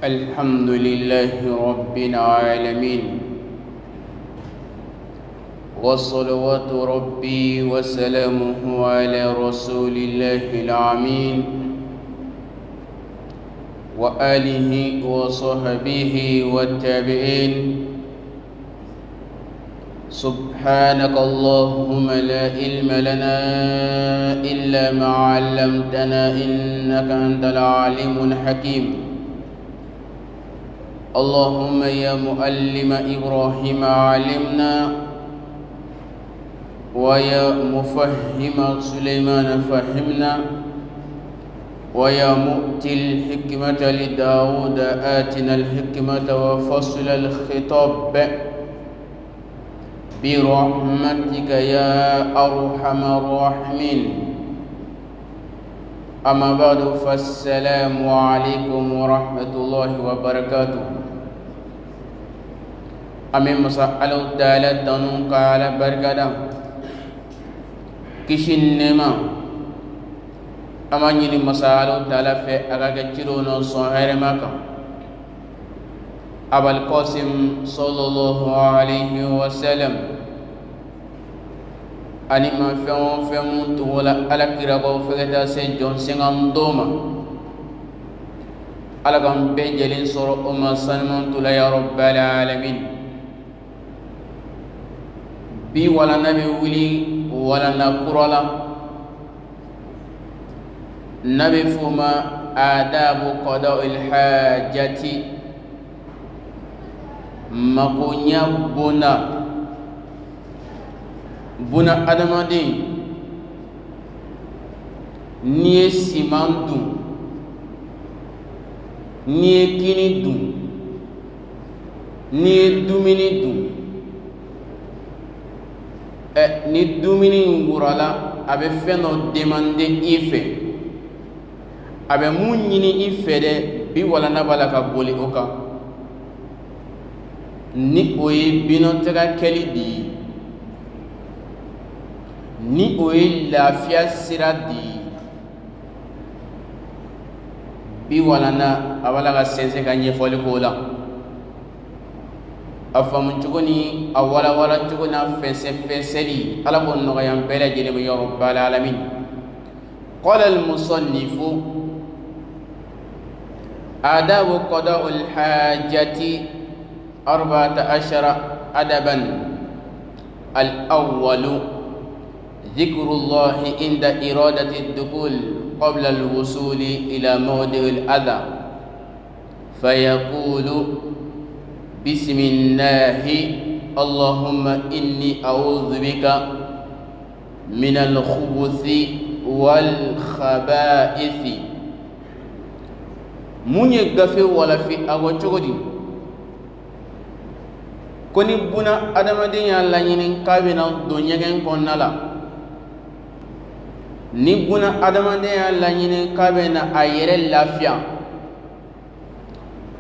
الحمد لله رب العالمين، والصلوات ربي وسلامه على رسول الله الأمين وآله وصحبه والتابعين. سبحانك اللهم لا علم لنا إلا ما علمتنا إنك أنت العليم الحكيم. اللهم يا معلم إبراهيم علمنا، ويا مفهم سليمان فهمنا، ويا مؤتي الحكمة لداود آتنا الحكمة وفصل الخطاب برحمتك يا أرحم الراحمين. أما بعد، فالسلام عليكم ورحمة الله وبركاته. أمين مسألة تعالى دنون قال بركاته كشين نما أماني مسألة تعالى في أغاك تيرون صهير مكة أبا القاسم صلى الله عليه وسلم أني ما فهم تولا على كيرابو فكتا سجون سنغام دوما على كم بيجلين صور أما سلمان تولا يا رب العالمين. بي ولا نبي ولي ولا نقرلا نبي فما آداب قضاء الحاجة مقنيا buna adamaden ni ye siman dun, ni ye kini dun, ni ye dumuni dun, ni dumuni wurala a bɛ fɛn dɔ demande i fɛ, a bɛ mun ɲini i fɛ dɛ, bi walanda b'a la ka boli o kan, ni o ye binɔtɛga kɛli de ye, ni o ye lafiya sira di. bi walana a b'a la ka sɛnsɛn ka ɲɛfɔli k'o la, a faamu cogo ni a walawala cogo n'a fɛnsɛnli ala k'o nɔgɔya an bɛɛ lajɛlen ma ya rabbal alamin. qala al-musannifu adabu qada'ul hajati 14 adaban. al-awwalu ذكر الله عند إرادة الدخول قبل الوصول إلى موضع الأذى، فيقول بسم الله اللهم إني أعوذ بك من الخبث والخبائث. من يغفر ولا في أوجودي كوني بنا أدم دنيا لانين كابنا دنيا كونالا ni buna adamadenya laɲini k'a bɛ na a yɛrɛ lafiya,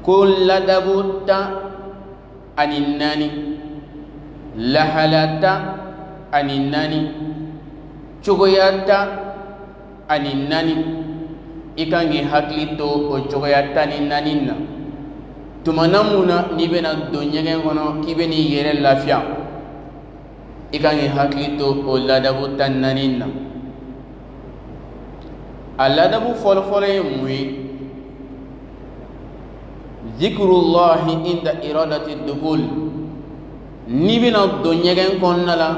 ko ladabu 14, lahala 14, cogoya 14, i kan k'i hakili to o cogoya 14 na. tumana mun na n'i bɛna don ɲɛgɛn kɔnɔ k'i bɛ n'i yɛrɛ lafiya, i kan k'i hakili to o ladabu 14 na. aladabu fɔlɔfɔlɔ ye mun ye? zikrullahi inda iradati dukhul. n'i bɛna don ɲɛgɛn kɔnɔna la,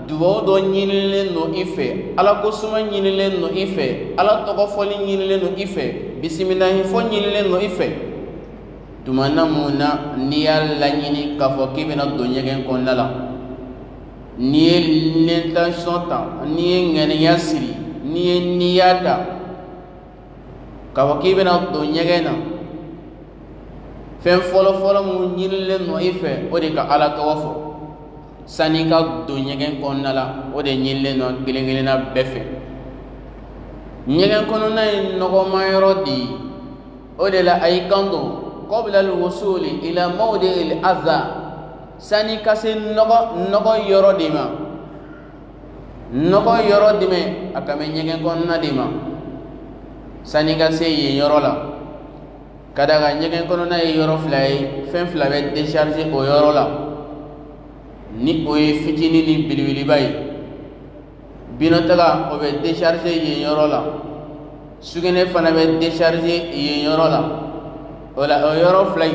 dugawu dɔ ɲinilen don i fɛ, ala ko suma ɲinilen don i fɛ, ala tɔgɔ fɔli ɲinilen don i fɛ, bisimilahi fɔ ɲinilen don i fɛ. tumana mun na n'i y'a laɲini k'a fɔ k'i bɛna don ɲɛgɛn kɔnɔna la, n'i ye intention ta, n'i ye ŋaniya siri, n'i ye niya ta k'a fɔ k'i bɛna don ɲɛgɛn na, fɛn fɔlɔfɔlɔ mun ɲinilen don i fɛ o de ka ala tɔgɔ fɔ sani ka don ɲɛgɛn kɔnɔna la, o de ɲinilen don kelen kelenna bɛɛ fɛ. ɲɛgɛn kɔnɔna ye nɔgɔma yɔrɔ de ye, o de la a y'i kan don qabla al-wusuli ila mawdi al-adha, sani ka se nɔgɔ yɔrɔ de ma. nɔgɔ yɔrɔ jumɛn? A ka bɛ ɲɛgɛn kɔnɔna de ma sani ka se yen yɔrɔ la. kadaga nyegen kono na yoro flay fen flawe décharger o yoro la ni o ye fitini ni bilwili bay bino taga o be décharger ye yoro la sugene fana be décharger ye yoro la wala o yoro flay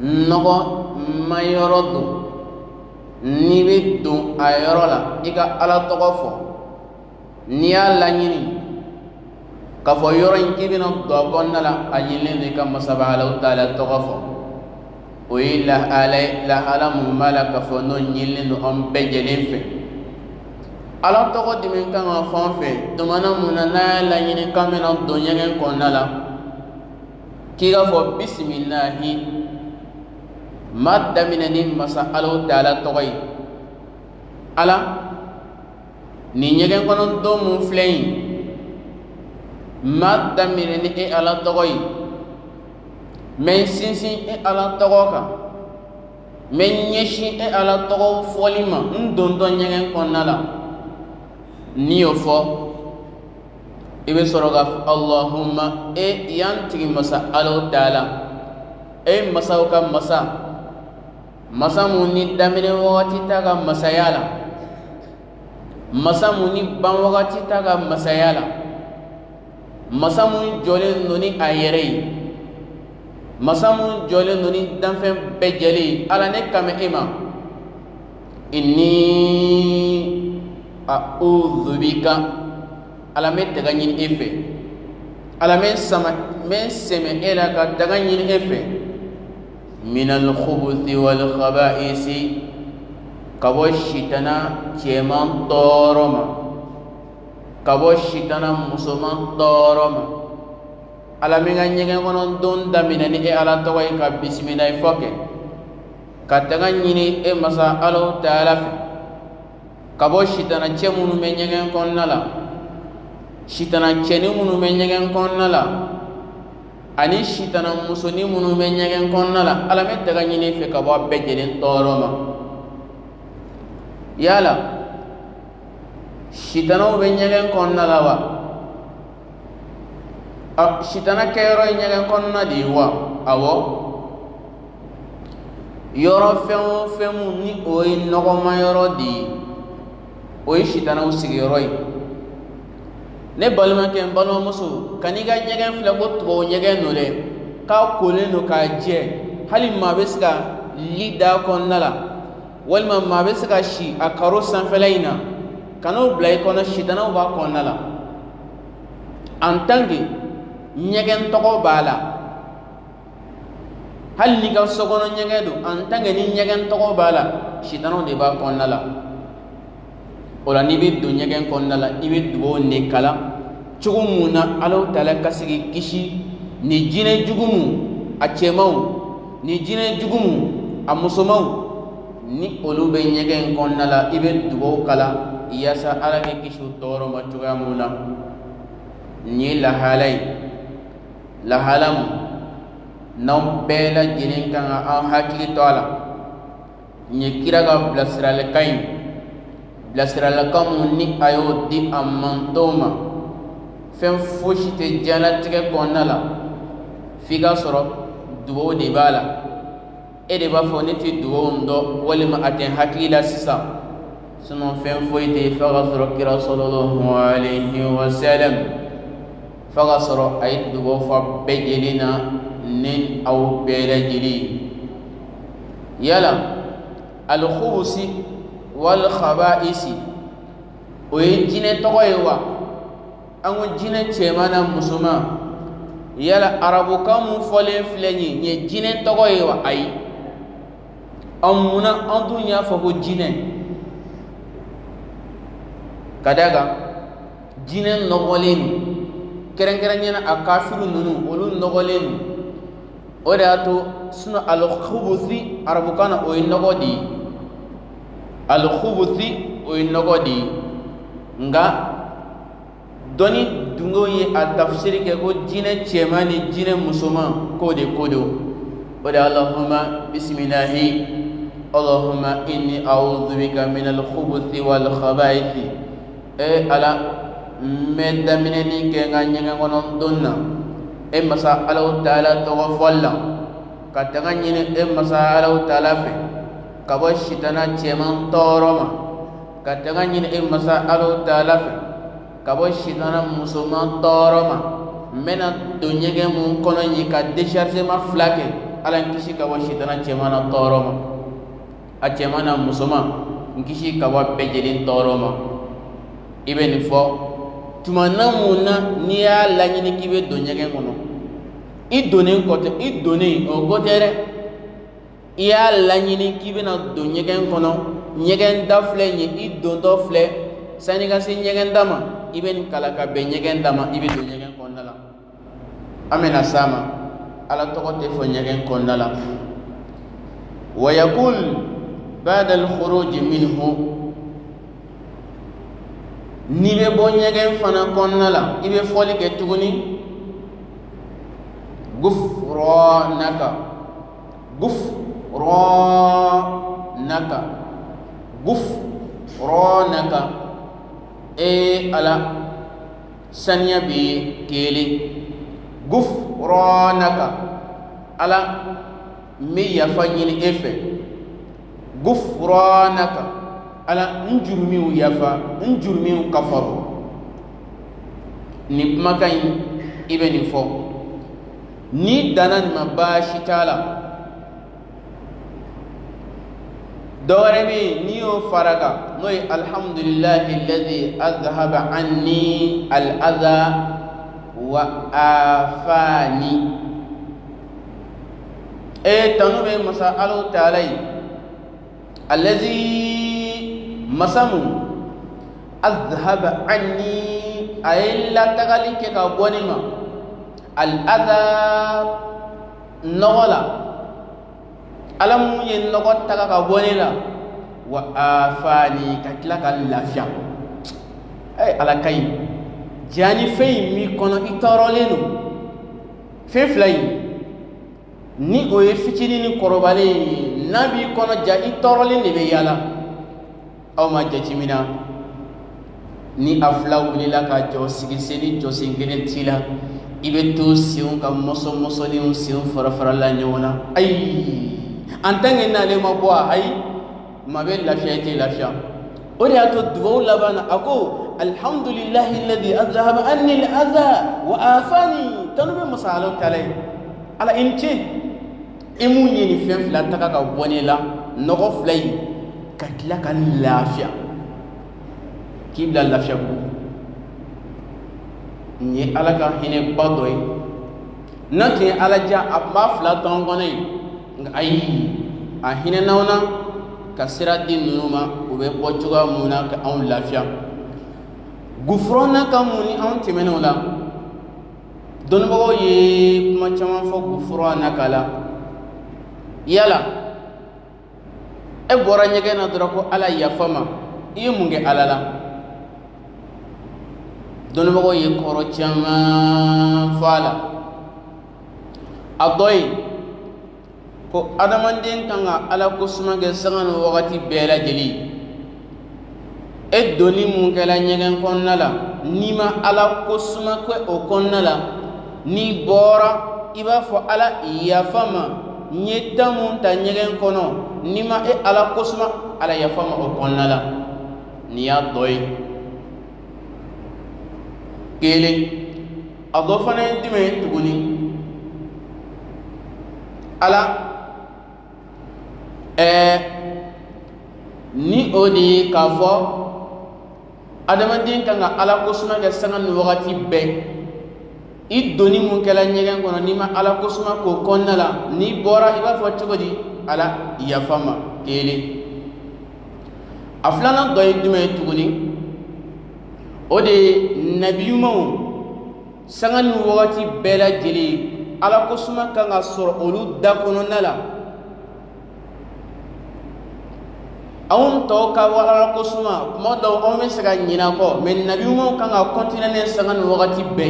nogo ma yoro do ni be do a yoro la iga ala togo fo ni ala nyini ka fo yoro nkibino do bonna la ajille de kam sabala taala togo fo o illa la alamu malaka fo no nyille no on bejelen fe ala togo dimin kan fon fe do mana munana la nyini kamena do nyen ko nala kiga fo bismillahi madda minani masa alo taala togoy ala ni nyegen kono do mun flein madda minani e ala togoy men sinsin e ala togoka men nyeshi e ala togo folima ndondo nyegen konala niyo fo ibe soroga allahumma e yantigi masa alo taala e masauka masa muni damine wakati taga masayala masa muni ban wakati taga masayala masa muni jole noni ayere masa muni jole noni danfen bejeli ala ne kame ima inni a'udhu bika ala me daga nyin efe ala me sama me seme ela ka daga nyin efe من الخبث والخبائث كبوشتنا كمان طورما كبوشتنا مسلمان طورما على من يجي من دون دمنني على توي كبسم الله فوق كتغنيني مسا الله تعالى كبوشتنا كمن من يجي كونلا شتنا كني من يجي كونلا ani shitana musoni munu me nyegen konnala ala me daga nyini fe ka bo bejelen toroma yala shitana be nyegen konnala wa shitana kero nyegen konna di wa awo yoro femu ni oyi nogo ma yoro di oyi shitana usigi yoroi ne balma ken balo musu kaniga nyegen fle ko to nyegen no le ka kole no ka je hali ma beska lida konnala walma ma beska shi akaro sanfelaina kanu blay kono shitana ba konnala antangi nyegen to ko bala hal ni ga sogono nyegedo antangi ni nyegen to ko bala shitana de ba konnala ola ni be do nyegen konnala ibe do ne kala chugumuna alo tala kasigi kishi ni jine jugumu a chemau ni jine jugumu a musomau ni olu be nyegen konnala ibe do kala yasa alage kishu toro ma chugamuna ni la halam nam bela jinin kan a hakili toala ni kiraga blasral kain blasral kam ni ayo di amantoma fen foshite janatige konnala figa soro duwo de bala e de ba foniti duwo ndo walima aten hakila sisa sunon fen foyite faga soro kira sallallahu alayhi wa sallam faga soro ay duwo fa bejelina nin aw bela jili yala al khubusi wal khaba'isi o jine togoyewa ango jine chemana musuma yala arabu kamu fole fleni nye jine togoyewa ay amuna andunya fa ko jine kadaga jine nogolenu kerenkeranyana akafiru nunu olu nogolenu odato suno al khubusi arabu kana o nogodi al khubuthi o nogodi nga doni dungo ye a tafsir ke ko jine chemani jine musuma kode kodo oda allahumma bismillahi allahumma inni a'udhu bika min al khubuthi wal khaba'ith e ala medda mineni ke nga nyanga gonon donna e masa Allah Ta'ala togo folla ka tanga nyini e masa Allah Ta'ala fe ka bo shitana cheman toroma ka tanga nyini e masa Allah Ta'ala fe ka bo shitana musulman toroma mena dunyege mun kono nyi ka décharger ma flake ala nkishi ka bo shitana chemana toroma a chemana musulman nkishi ka bo bejelin toroma ibeni fo tumana muna ni ya lanyini kibe dunyege kono i donen kote i donen o gotere ya lanyini kibe na dunyege kono nyegen dafle nyi i dondo fle saniga si nyegen dama ibeni kala ka be nyegen dama ibe dunyege kono la amena sama ala tokote fo nyegen kono la wa yaqul ba'da al-khuruj minhu ni be bo nyegen fana kono la ibe foli ke tuguni gufranaka e ala sanya bi kele gufranaka ala mi yafanyini efe gufranaka ala njurmiu yafa njurmiu kafaru ni makai ibeni fo ni danan mabashi tala دورمي نيو فرقا نوي الحمد لله الذي أذهب عني الأذى وآفاني تنوبي مسألة تعالي الذي مسمو أذهب عني أي لا تغلي كابونيما الأذى نغلا alamu ye nogo taga ka bonela wa afani katla kan lafia ala kay jani fay mi kono itorolenu fe flay ni o ye fitini ni korobale nabi kono ja itoroleni be yala aw ma jajimina ni aflaw ni la ka jo sigiseni jo singene tila ibe to siun ka moso ni siun fara la nyona ay antange na le mabwa ay mabel lafia te lafia ori ato duwa labana ako alhamdulillahi alladhi azhaba anni al-adha wa afani tanube masalo talay ala inche emu yeni fen fla taka ka bonela nogo flay katla kan lafia kibla lafia ko ni ala ka hine badoy nati ala ja abba fla tongone ay a hina nawna ka sira din numa ube bochuga muna ka on lafia gufrona ka muni on timenula don bago ye kuma chama fo gufrona kala yala e bora nyege na drako ala yafama e munge alala don bago ye koro chama fala adoy ko adamanden kanga ala kusuma ge sangan wakati bela jeli e doni mun kala nyegen konnala nima ala kusuma ko o konnala ni bora iba fo ala yafama nyeta mun ta nyegen kono nima e ala kusuma ala yafama o konnala ni ya doy kele adofane dime tuguni ala ni odi kafo adamandin kanga ala kusuma ga sangan wakati be idoni mun kala nyegen kono ni ma ala kusuma ko konnala ni bora iba fo chogodi ala yafama kele aflana doy dume tuguni odi nabiyuma sangan wakati bela jeli ala kusuma kanga sor olu da kono nala awon to ka wala ko suma mo do o me sega nyina ko men nabi mo kanga continue ne sangan wakati be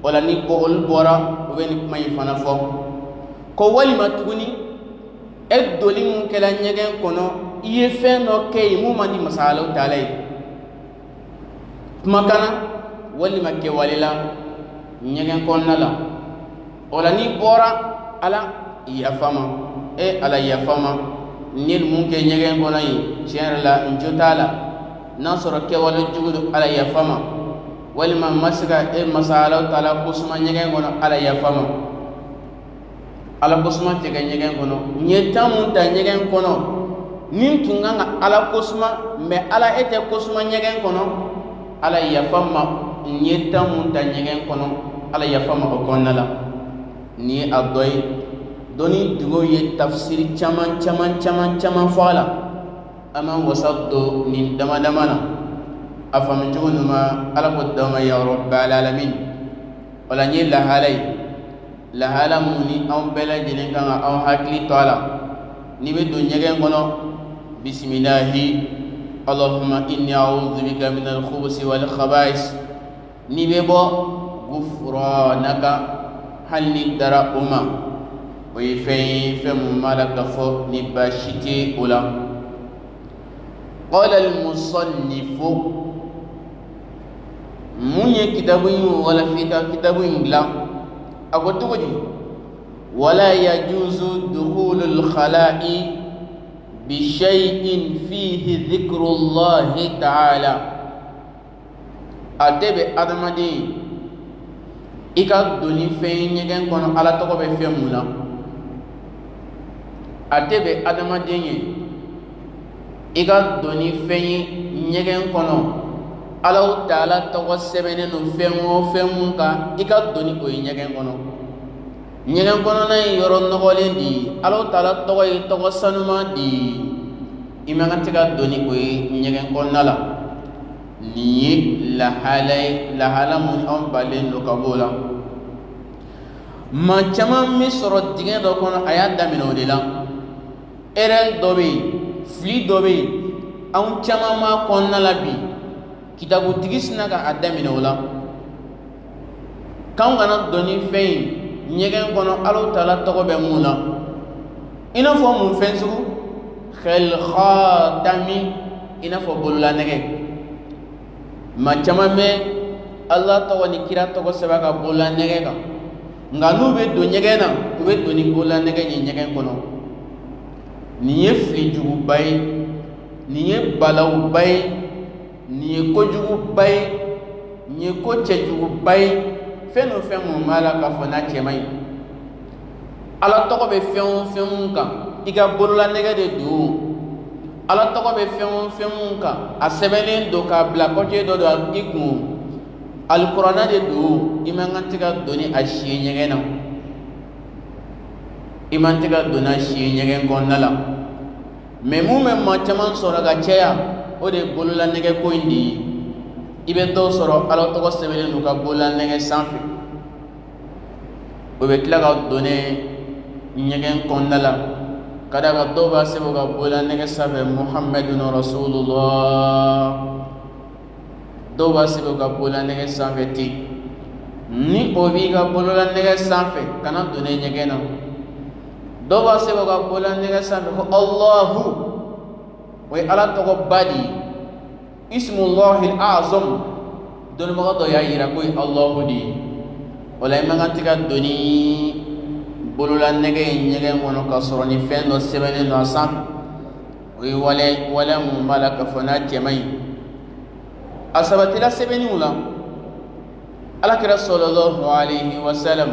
wala ni ko ol bora o wen may fana fo ko wali matuguni e doli mun kala nyegen kono iye fen no kay mu mandi masalo talay makana wali makke walila nyegen konnala ola ni bora ala yafama ala yafama nil mun ke nyegen kono yi tiere la njotala nasoro ke wala jugudu ala yafama walima masika masala taala kusuma nyegen kono ala yafama ala kusuma tege nyegen kono nyetamu ta nyegen kono nin tunganga ala kusuma me ala ete kusuma nyegen kono ala yafama nyetamu ta nyegen kono ala yafama ko konnala ni adoy doni dugo ye tafsir caman fala aman wasaddo ni dama na afam jugunuma ala ko dama ya rabbal alamin wala ni la halamuni am bela jenen kan am hakli toala ni be do nyegen kono bismillahi allahumma inni a'udhu bika min al-khubuthi wal khaba'is ni be bo gufranaka halni dara umma oyi fɛn mala gafo ni bashite ula qala al-musannifu munye kitabun wala fita kitabun la agotugudi wala yajuzu dukhulul khala'i bi shay'in fihi dhikrullahi ta'ala adebe adamadi ika doni fɛn ɲɛgɛn kɔnɔ ala tɔgɔ bɛ fɛn mun na adebe adamaden ye ika doni fɛn ye ɲɛgɛn kɔnɔ alaw taala tɔgɔ sɛbɛnnen no fɛn o fɛn mun kan ika doni o ye ɲɛgɛn kɔnɔ ɲɛgɛn kɔnɔna ye yɔrɔ nɔgɔlen di alaw taala tɔgɔ ye tɔgɔ sanuman di i man ka tɛ ka doni o ye ɲɛgɛn kɔnɔna la nin ye lahala mun an balen do ka b'o la maa caman bɛ sɔrɔ dingɛ dɔ kɔnɔ a y'a daminɛ o de la erreur dɔ bɛ yen fili dɔ bɛ yen anw caman b'a kɔnɔna la bi kitabutigi sina ka a daminɛ o la k'anw kana dɔn ni fɛn in ɲɛgɛn kɔnɔ Alahu Taala tɔgɔ bɛ mun na i n'a fɔ mun fɛn sugu khatami i n'a fɔ bololanɛgɛ maa caman bɛ Allah tɔgɔ ni kira tɔgɔ sɛbɛn ka bololanɛgɛ kan nka n'u bɛ don ɲɛgɛn na u bɛ don ni bololanɛgɛ ye ɲɛgɛn kɔnɔ nin ye filijuguba ye nin ye balawuba ye nin ye kojuguba ye nin ye ko cɛjuguba ye fɛn o fɛn mun b'a la k'a fɔ n'a cɛ man ɲi Ala tɔgɔ bɛ fɛn o fɛn mun kan i ka bololanɛgɛ de don Ala tɔgɔ bɛ fɛn o fɛn mun kan a sɛbɛnnen don k'a bila papier dɔ don i kun alikuranɛ de don i man kan tɛ ka don ni a si ye ɲɛgɛn na i man tɛ ka don n'a si ye ɲɛgɛn kɔnɔna la mais mun bɛ maa caman sɔrɔ ka caya o de ye bololanɛgɛ ko in de ye i bɛ dɔw sɔrɔ Ala tɔgɔ sɛbɛnnen don ka bololanɛgɛ sanfɛ o bɛ tila ka don ɲɛgɛn kɔnɔna la ka d'a kan dɔw b'a sɛbɛn ka bololanɛgɛ sanfɛ Muhammadun Rasulullah dɔw b'a sɛbɛn ka bololanɛgɛ sanfɛ ten ni o b'i ka bololanɛgɛ sanfɛ kana don ɲɛgɛn na dɔw b'a sɛbɛn ka bololanɛgɛ sanfɛ ko Allahu o ye Ala tɔgɔ ba de ye Ismullahil Azam dɔnnibaga dɔ y'a yira ko ye Allahu de ye o la i man kan tɛ ka don ni bololanɛgɛ ye ɲɛgɛn kɔnɔ ka sɔrɔ ni fɛn dɔ sɛbɛnnen don a sanfɛ o ye waleya mun b'a la k'a fɔ n'a cɛ man ɲi a sabatila sɛbɛnniw la Alakira sallallahu alayhi wa sallam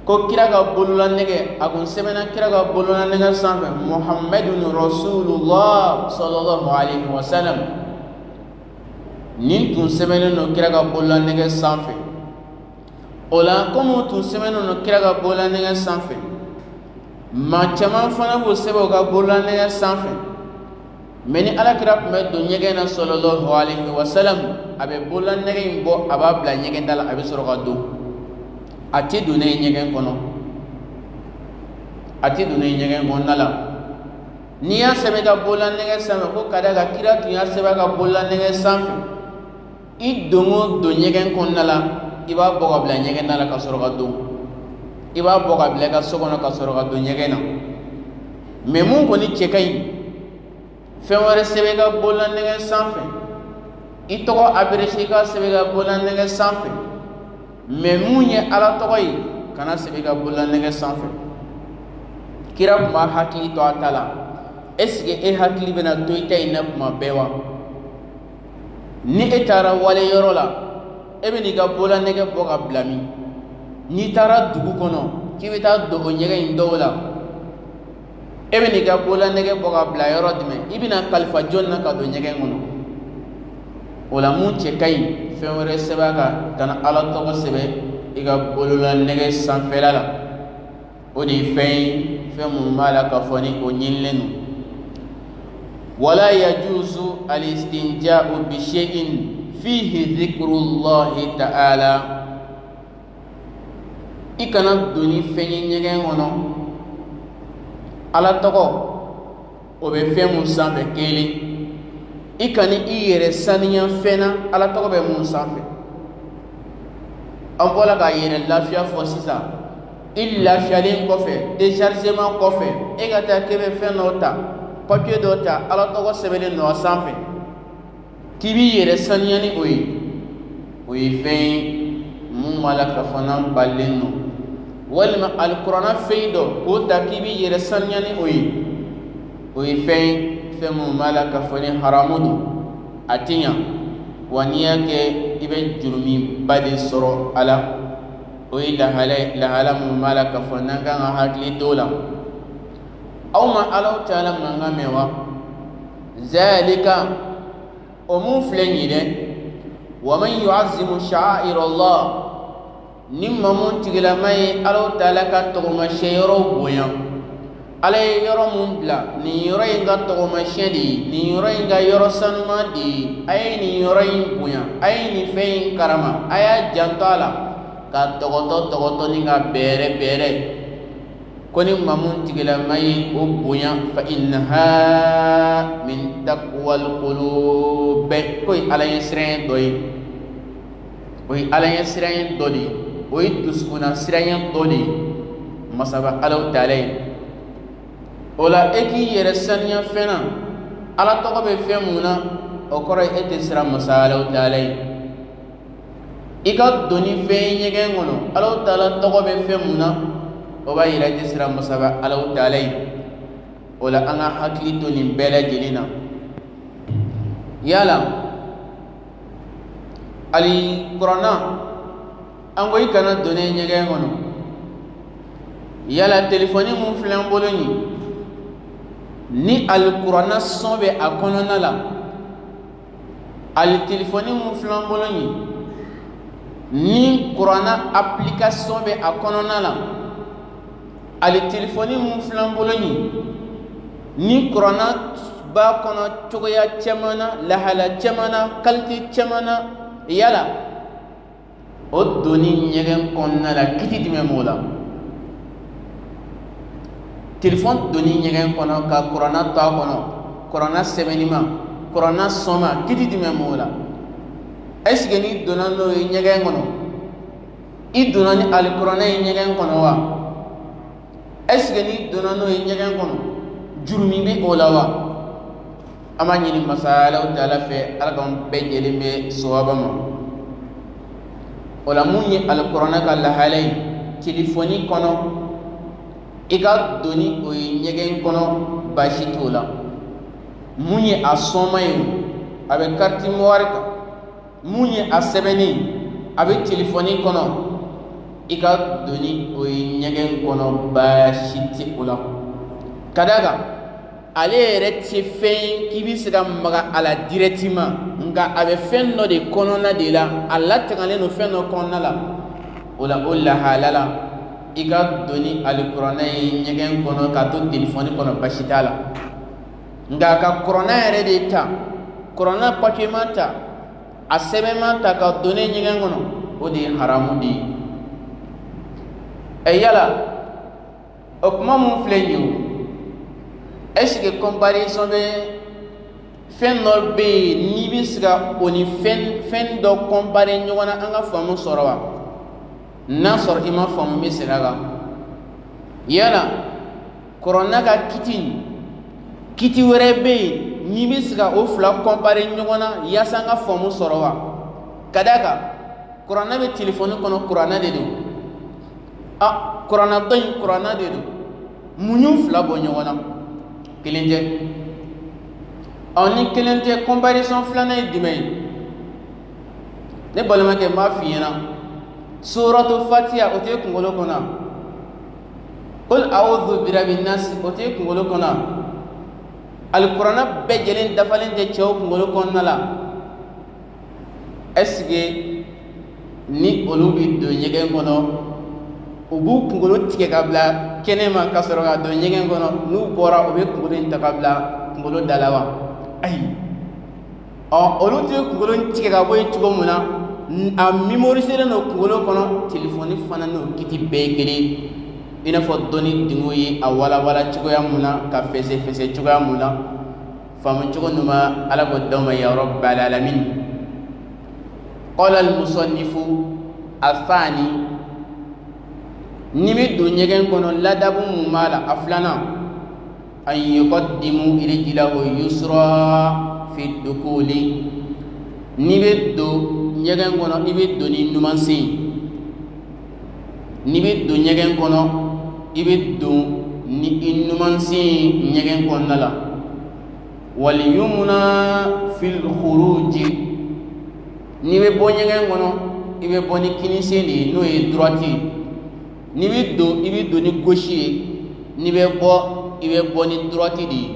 ko kira ka bololanɛgɛ a kun sɛbɛnna kira ka bololanɛgɛ sanfɛ Muhammadun Rasulullah sallallahu alayhi wa sallam nin tun sɛbɛnnen don kira ka bololanɛgɛ sanfɛ o la komi tun sɛbɛnnen don kira ka bololanɛgɛ sanfɛ maa caman fana b'o sɛbɛn o ka bololanɛgɛ sanfɛ mais ni Alakira tun bɛ don ɲɛgɛn na sallallahu alayhi wa sallam a bɛ bololanɛgɛ in bɔ a b'a bila ɲɛgɛn da la a bɛ sɔrɔ ka don a tɛ don ne ɲɛgɛn kɔnɔ a tɛ don ne ɲɛgɛn kɔnɔna la n'i y'a sɛbɛn ka bololanɛgɛ sanfɛ ko ka d'a kan kira tun y'a sɛbɛn ka bololanɛgɛ sanfɛ i don o don ɲɛgɛn kɔnɔna la i b'a bɔ ka bila ɲɛgɛn da la ka sɔrɔ ka don i b'a bɔ ka bila i ka so kɔnɔ ka sɔrɔ ka don ɲɛgɛn na mais mun kɔni cɛ ka ɲi fɛn wɛrɛ sɛbɛn ka bololanɛgɛ sanfɛ i tɔgɔ abrégé ka sɛbɛn ka bololanɛgɛ sanfɛ mais mun ye Ala tɔgɔ ye kana sebe ka bolola nɛgɛ sanfɛ. Kira kun b'a hakili to a ta la. Est-ce que e hakili bɛna to i ta in na kuma bɛɛ wa? Ni e taara wale yɔrɔ la, e bɛ n'i ka bolola nɛgɛ bɔ ka bila min? N'i taara dugu kɔnɔ k'i bɛ taa dogo ɲɛgɛn in dɔw la, e bɛ n'i ka bolola nɛgɛ bɔ ka bila yɔrɔ jumɛn? I bɛna kalifa jɔn na ka don ɲɛgɛn kɔnɔ? O la mun cɛ ka ɲi fɛn wɛrɛ sɛbɛn a kan kana Ala tɔgɔ sɛbɛn i ka bolola nɛgɛ sanfɛla la. O de ye fɛn ye fɛn mun b'a la k'a fɔ ni o ɲinilen don. ولا يجوز الاستنجاء بشيء فيه ذكر الله تعالى. I kana doni fɛn ye ɲɛgɛn kɔnɔ Ala tɔgɔ o bɛ fɛn mun sanfɛ kelen. I kana i yɛrɛ saniya fɛn na Ala tɔgɔ bɛ mun sanfɛ. An bɔra ka yɛrɛ lafiya fɔ sisan. I lafiyalen kɔfɛ déchargement kɔfɛ e ka taa k'e bɛ fɛn dɔ ta, papier dɔ ta Ala tɔgɔ sɛbɛnlen don a sanfɛ k'i b'i yɛrɛ saniya ni o ye. O ye fɛn ye mun b'a la k'a fɔ n'an balilen don. Walima alikuranɛ fɛn dɔ k'o ta k'i b'i yɛrɛ saniya ni o ye. O ye fɛn ye fɛn mun b'a la k'a fɔ ni haramu don. A tɛ ɲa wa n'i y'a kɛ i bɛ jurumiba de sɔrɔ a la. O ye lahala mun b'a la k'a fɔ n'an kan ka hakili t'o la. Aw ma Ala Taala mankan mɛn wa? Zalika o mun filɛ nin ye dɛ. Wa man yu'azzimu sha'air Allah. Ni maa mun tigilama ye Ala Taala ka tɔgɔmasiyɛn yɔrɔw bonya. Ala ye yɔrɔ mun bila nin yɔrɔ in ka tɔgɔmasiyɛn de ye, nin yɔrɔ in ka yɔrɔ sanuman de ye. A ye nin yɔrɔ in bonya, a ye nin fɛn in karama, a y'a janto a la ka tɔgɔtɔ ni ka bɛrɛ. Ko ni maa mun tigilama ye o bonya fa innaha min taqwal qulub. Ko ye Ala ɲɛ siranɲɛ dɔ ye. O ye Ala ɲɛ siranɲɛ dɔ de ye. O ye dusukunna siranɲɛ dɔ de ye. Masaba Ala Taala ye. O la e k'i yɛrɛ saniya fɛn na Ala tɔgɔ bɛ fɛn mun na o kɔrɔ ye e tɛ siran masa Ala Taala ye. I ka doni fɛn ye ɲɛgɛn kɔnɔ Ala Taala tɔgɔ bɛ fɛn mun na o b'a yira i tɛ siran masa Ala Taala ye. O la an ka hakili to nin bɛɛ lajɛlen na. Yala alikuranɛ an ko i kana doni ɲɛgɛn kɔnɔ. Yala telefɔni mun filɛ an bolo nin ni alikuranɛ sɔn bɛ a kɔnɔna la, ali telefɔni mun filɛ an bolo nin ni kuranɛ application bɛ a kɔnɔna la, ali telefɔni mun filɛ an bolo nin ni kuranɛ b'a kɔnɔ cogoya caman na, lahala caman na, qualité caman na, yala o doni ɲɛgɛn kɔnɔna la kiti jumɛn b'o la? Téléphone doni ɲɛgɛn kɔnɔ ka kuranɛ to a kɔnɔ, kuranɛ sɛbɛnni ma, kuranɛ sɔn ma, kiti jumɛn b'o la? Est-ce que n'i donna n'o ye ɲɛgɛn kɔnɔ, i donna ni alikuranɛ ye ɲɛgɛn kɔnɔ wa? Est-ce que n'i donna n'o ye ɲɛgɛn kɔnɔ, jurumi bɛ o la wa? An b'a ɲini masa Ala Taala fɛ Ala k'an bɛɛ lajɛlen bɛ sawaba ma. O la mun ye alikuranɛ ka lahala ye, telefɔni kɔnɔ i ka doni o ye ɲɛgɛn kɔnɔ baasi t'o la. Mun ye a sɔnma ye a bɛ carte mémoire kan, mun ye a sɛbɛnni a bɛ telefɔni kɔnɔ, i ka doni o ye ɲɛgɛn kɔnɔ baasi tɛ o la. Ka d'a kan ale yɛrɛ tɛ fɛn ye k'i bɛ se ka maga a la directement, nka a bɛ fɛn dɔ de kɔnɔna de la, a latangalen don fɛn dɔ kɔnɔna la. O la o lahala la i ka doni alikuranɛ ye ɲɛgɛn kɔnɔ k'a to telefɔni kɔnɔ basi t'a la. Nka ka kuranɛ yɛrɛ de ta, kuranɛ papier ma ta, a sɛbɛn ma ta ka doni ɲɛgɛn kɔnɔ, o de ye haramu de ye. Yala o kuma mun filɛ nin ye o, est-ce que comparaison bɛ fɛn dɔ bɛ yen n'i bɛ se ka o ni fɛn dɔ comparer ɲɔgɔn na an ka faamu sɔrɔ wa? N'a sɔrɔ i ma faamu bɛ segin a kan. Yala kuranɛ ka kiti wɛrɛ bɛ yen n'i bɛ se ka o fila comparer ɲɔgɔn na yaasa an ka faamu sɔrɔ wa? Ka d'a kan kuranɛ bɛ telefɔni kɔnɔ, kuranɛ de don. kurana dɔn in kurana de don muɲu fila bɔ ɲɔgɔn na kelen tɛ ni kelen tɛ comparaison filanan ye jumɛn ye ne balimakɛ m'a f'i ɲɛna suratu fatiha o tɛ kunkolo kɔnɔ qul a'udhu birabbin nas o tɛ kunkolo kɔnɔ alikuranɛ bɛɛ lajɛlen dafalen tɛ cɛw kunkolo kɔnɔna la est-ce que ni olu bɛ don ɲɛgɛn kɔnɔ u b'u kunkolo tigɛ ka bila kɛnɛma ka sɔrɔ ka don ɲɛgɛn kɔnɔ n'u bɔra u bɛ kunkolo in ta ka bila kunkolo da la wa ayi olu tɛ kunkolo tigɛ ka bɔ yen cogo min na a mémoriseren don kunkolo kɔnɔ telefɔni fana n'o kiti bɛɛ ye kelen i n'a fɔ dɔnni dingo ye a walawala cogoya mun na ka fɛsɛfɛsɛ cogoya mun na faamu cogo ɲuman ala k'o d'aw ma ya rabbal alamin qala al musannifu athani ni bɛ don ɲɛgɛn kɔnɔ ladabu mun b'a la a filanan an yuqaddimu rijlahu yusra fi dukuli ni bɛ don ɲɛgɛn kɔnɔ i bɛ don ni numansen ni bɛ don ɲɛgɛn kɔnɔ i bɛ don ni i numansen ɲɛgɛn kɔnɔna la wal yumna fil khuruji ni bɛ bɔ ɲɛgɛn kɔnɔ i bɛ bɔ ni kinisen de ye n'o ye droite ye ni bɛ don i bɛ don ni gauche ye ni bɛ bɔ i bɛ bɔ ni droite de ye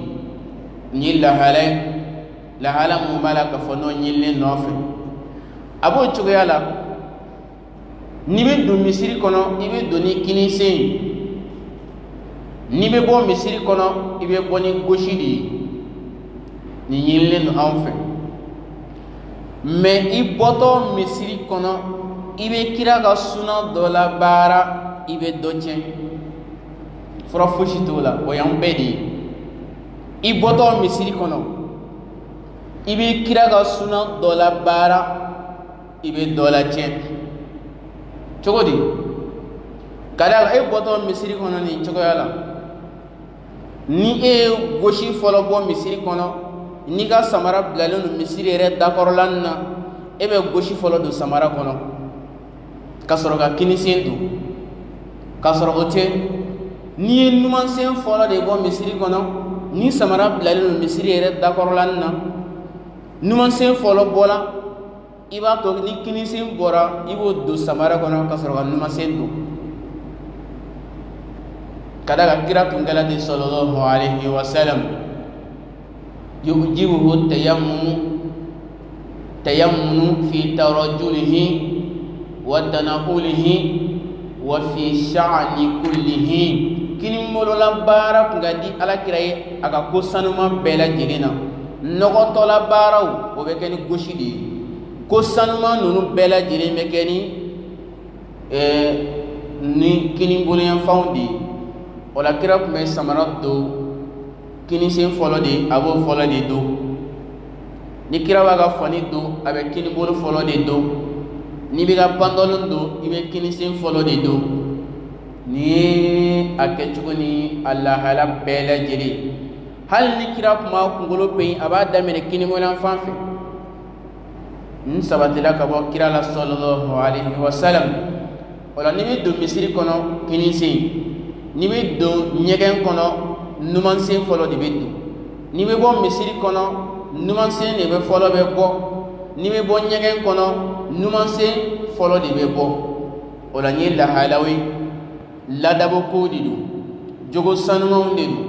nin ye lahala mun b'a la ka fɔ n'o ɲinilen nɔfɛ a b'o cogoya la ni bɛ don misiri kɔnɔ i bɛ don ni kinisen ye ni bɛ bɔ misiri kɔnɔ i bɛ bɔ ni gauche de ye nin ɲinilen don anw fɛ mais i bɔtɔ misiri kɔnɔ i bɛ kira ka suna dɔ la baara i bɛ dɔ tiɲɛ fura fosi t'o la o y'an bɛɛ de ye i bɔtɔ misiri kɔnɔ i bɛ kira ka suna dɔ la baara i bɛ dɔ la tiɲɛ cogo di ka d'a kan e bɔtɔ misiri kɔnɔ nin cogoya la ni e ye gosi fɔlɔ bɔ misiri kɔnɔ n'i ka samara bilalen don misiri yɛrɛ dakɔrɔla na e bɛ gosi fɔlɔ don samara kɔnɔ ka sɔrɔ ka kinisen don ka sɔrɔ o tɛ n'i ye numansen fɔlɔ de bɔ misiri kɔnɔ ni samara bilalen don misiri yɛrɛ dakɔrɔla na numansen fɔlɔ bɔla i b'a to ni kinisen bɔra i b'o don samara kɔnɔ ka sɔrɔ ka numansen don ka d'a kan kira tun kɛla ten sallallahu alaihi wa sallam yujibuhu tayammunu fi tarajjulihi wa tanaqulihi wa fi sha'ni kullihi kini molola baara tun ka di alakira ye a ka ko sanuma bɛɛ lajɛlen na nɔgɔtɔla baaraw o bɛ kɛ ni gosi de ye ko sanuma ninnu bɛɛ lajɛlen bɛ kɛ ni kiniboloyanfanw de ye o la kira tun bɛ samara don kinisen fɔlɔ de a b'o fɔlɔ de don ni kira b'a ka fani don a bɛ kinibolo fɔlɔ de don n'i bɛ ka pantalon don i bɛ kinisen fɔlɔ de don nin ye a kɛcogo ni a lahala bɛɛ lajɛlen hali ni kira tun b'a kunkolo pe a b'a daminɛ kiniboloyanfan fɛ n sabatila ka bɔ kira la sallallahu alaihi wa sallam o la n'i bɛ don misiri kɔnɔ kinisen n'i bɛ don ɲɛgɛn kɔnɔ numansen fɔlɔ de bɛ don n'i bɛ bɔ misiri kɔnɔ numansen de bɛ fɔlɔ bɛ bɔ n'i bɛ bɔ ɲɛgɛn kɔnɔ numansen fɔlɔ de bɛ bɔ o la n ye lahalaw ye ladaboko de don jogo sanumanw de don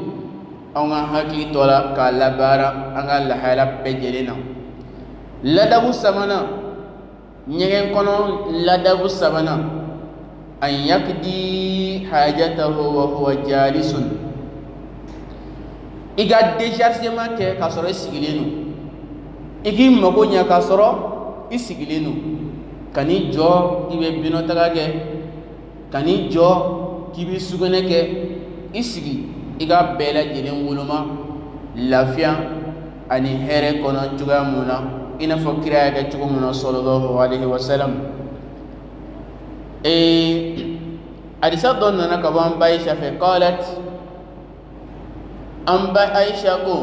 anw ka hakili to la k'a labaara an ka lahala bɛɛ lajɛlen na ladabu sabanan ɲɛgɛn kɔnɔ ladabu sabanan an yakdi hajatahu wa huwa jalisun i ka déchargement kɛ k'a sɔrɔ i sigilen don i k'i mago ɲɛ k'a sɔrɔ i sigilen don ka n'i jɔ i bɛ binɔtaga kɛ ka n'i jɔ k'i bɛ sugunɛ kɛ i sigi i ka bɛɛ lajɛlen woloma lafiya ani hɛrɛ kɔnɔ cogoya mun na i n'a fɔ kira y'a kɛ cogo mun na sallallahu alaihi wa sallam hadisa dɔ nana ka bɔ an ba Aisha fɛ qalat an ba Aisha ko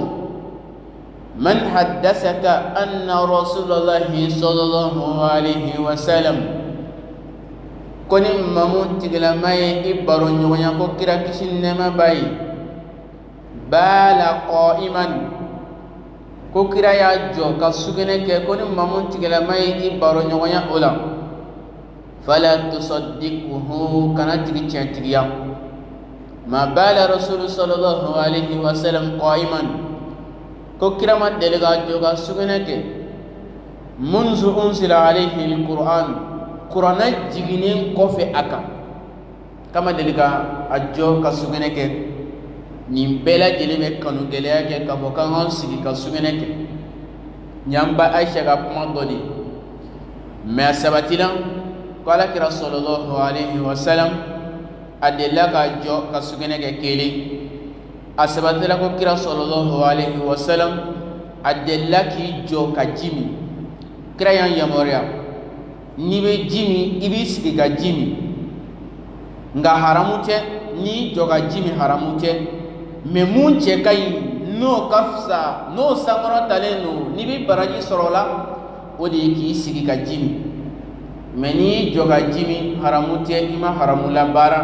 man haddasaka anna rasulullahi sallallahu alaihi wa sallam koni mamun tigila mai ibaro nyonya ko kira kishinne ma bai bala qa'iman ko kira ya jo ka sugene ke koni mamun tigila mai ibaro nyonya ola fala tusaddiquhu kana tigi chatiya ma bala rasul sallallahu alaihi wasallam qa'iman ko kira ma delega jo ka sugene ke munzu unzila alaihi alquran qur'ana jiginin kofe aka kama delega ajo ka sugene ke ni bela jelime kanu gelaya ke ka bokan sigi ka sugene ke nyamba aisha ga kuma dodi ma sabatila qala ki sallallahu alaihi wasallam adela ka jo ka sugene ke kele asabatila ko kira sallallahu alaihi wasallam adela ki jo ka jimi kira yan yamoria ni be jimi ibi sigi ga jimi nga haramute ni jo ga jimi haramute me mun che kai no kafsa no samara taleno ni bi baraji sorola odi ki sigi ga jimi me ni jo ga jimi haramute ima haramula bara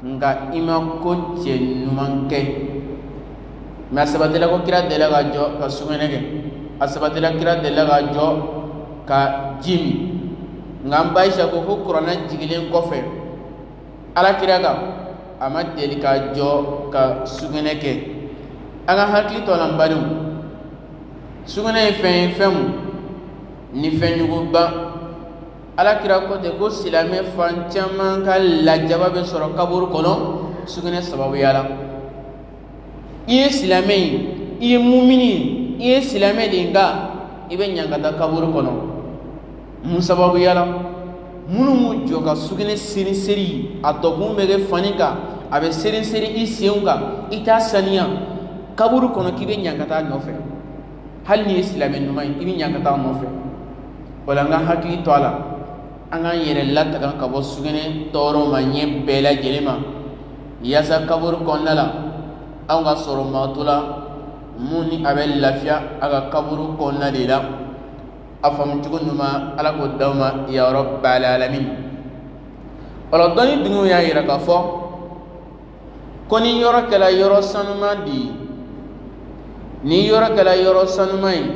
nga ima ko che numanke ma sabatela ko kira dela ga jo ka sumenege asabatela kira dela ga jo ka jimi ngamba isha ko qur'ana jigilen kofe ala kiraga ama deli ka jo ka sugene ke aga hakli to lambadu sugene fem ni fenyugo ba ala kira ko de ko silame fanchama ka lajaba be soro kabur kono sugene sababu yala iye silame iye mu'mini iye silame dinga ibe nyangata kabur kono mun sababu yala munu mu jo ka sugene seri seri atokun bege fanika abe seri seri isiunga ita saniya kaburu kono kibe nyangata nofe hal ni islamin numai ibi nyangata nofe wala nga hakki to ala anga yere latta kan kabo sugene toro ma nye bela jelema yasa kaburu konnala anga soro matula muni abe lafia aga kaburu konnala afam tugunuma ala ko dawma ya rabbal alamin wala doni dungu ya ira ka fo koni yoro kala yoro sanuma di ni yoro kala yoro sanumai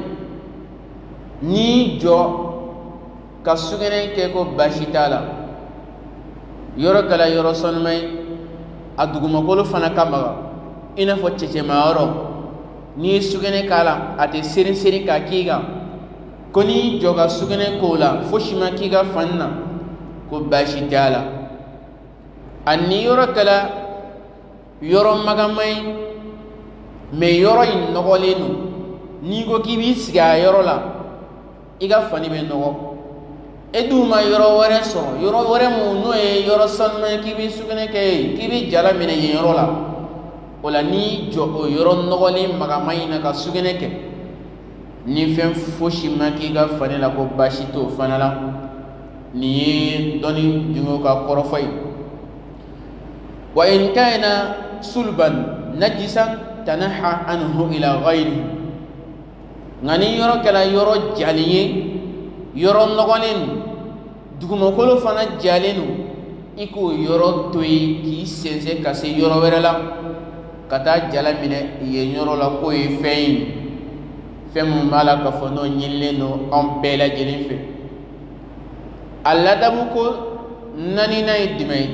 ni jo ka sugene ke ko bashitala yoro kala yoro sanumai aduguma kolo fana kamaga ina fo cece maoro ni sugene kala ate serin serin ka kiga koni joga sugene kola foshima kiga fanna ko bashi tala anni yoro kala yoro magamai me yoro in nogolenu ni go kibi siga yoro la iga fani be nogo eduma yoro wore so yoro wore mu no e yoro sanma kibi sugene ke kibi jala mine yoro la wala ni jo yoro nogole magamai na ka sugene ke ni fen foshi maki ga fanela ko bashito fanala ni doni dingo ka korofai wa in kana sulban najisan tanaha anhu ila ghayri ngani yoro kala yoro jaliye yoro nogolen dugumo kolo fana jalenu iko yoro toyi ki sense kase yoro werela kata jala mine ye yoro la ko e fein femu mala ka fono nyille no on bela jelin fe alla dabu ko nani nay dimay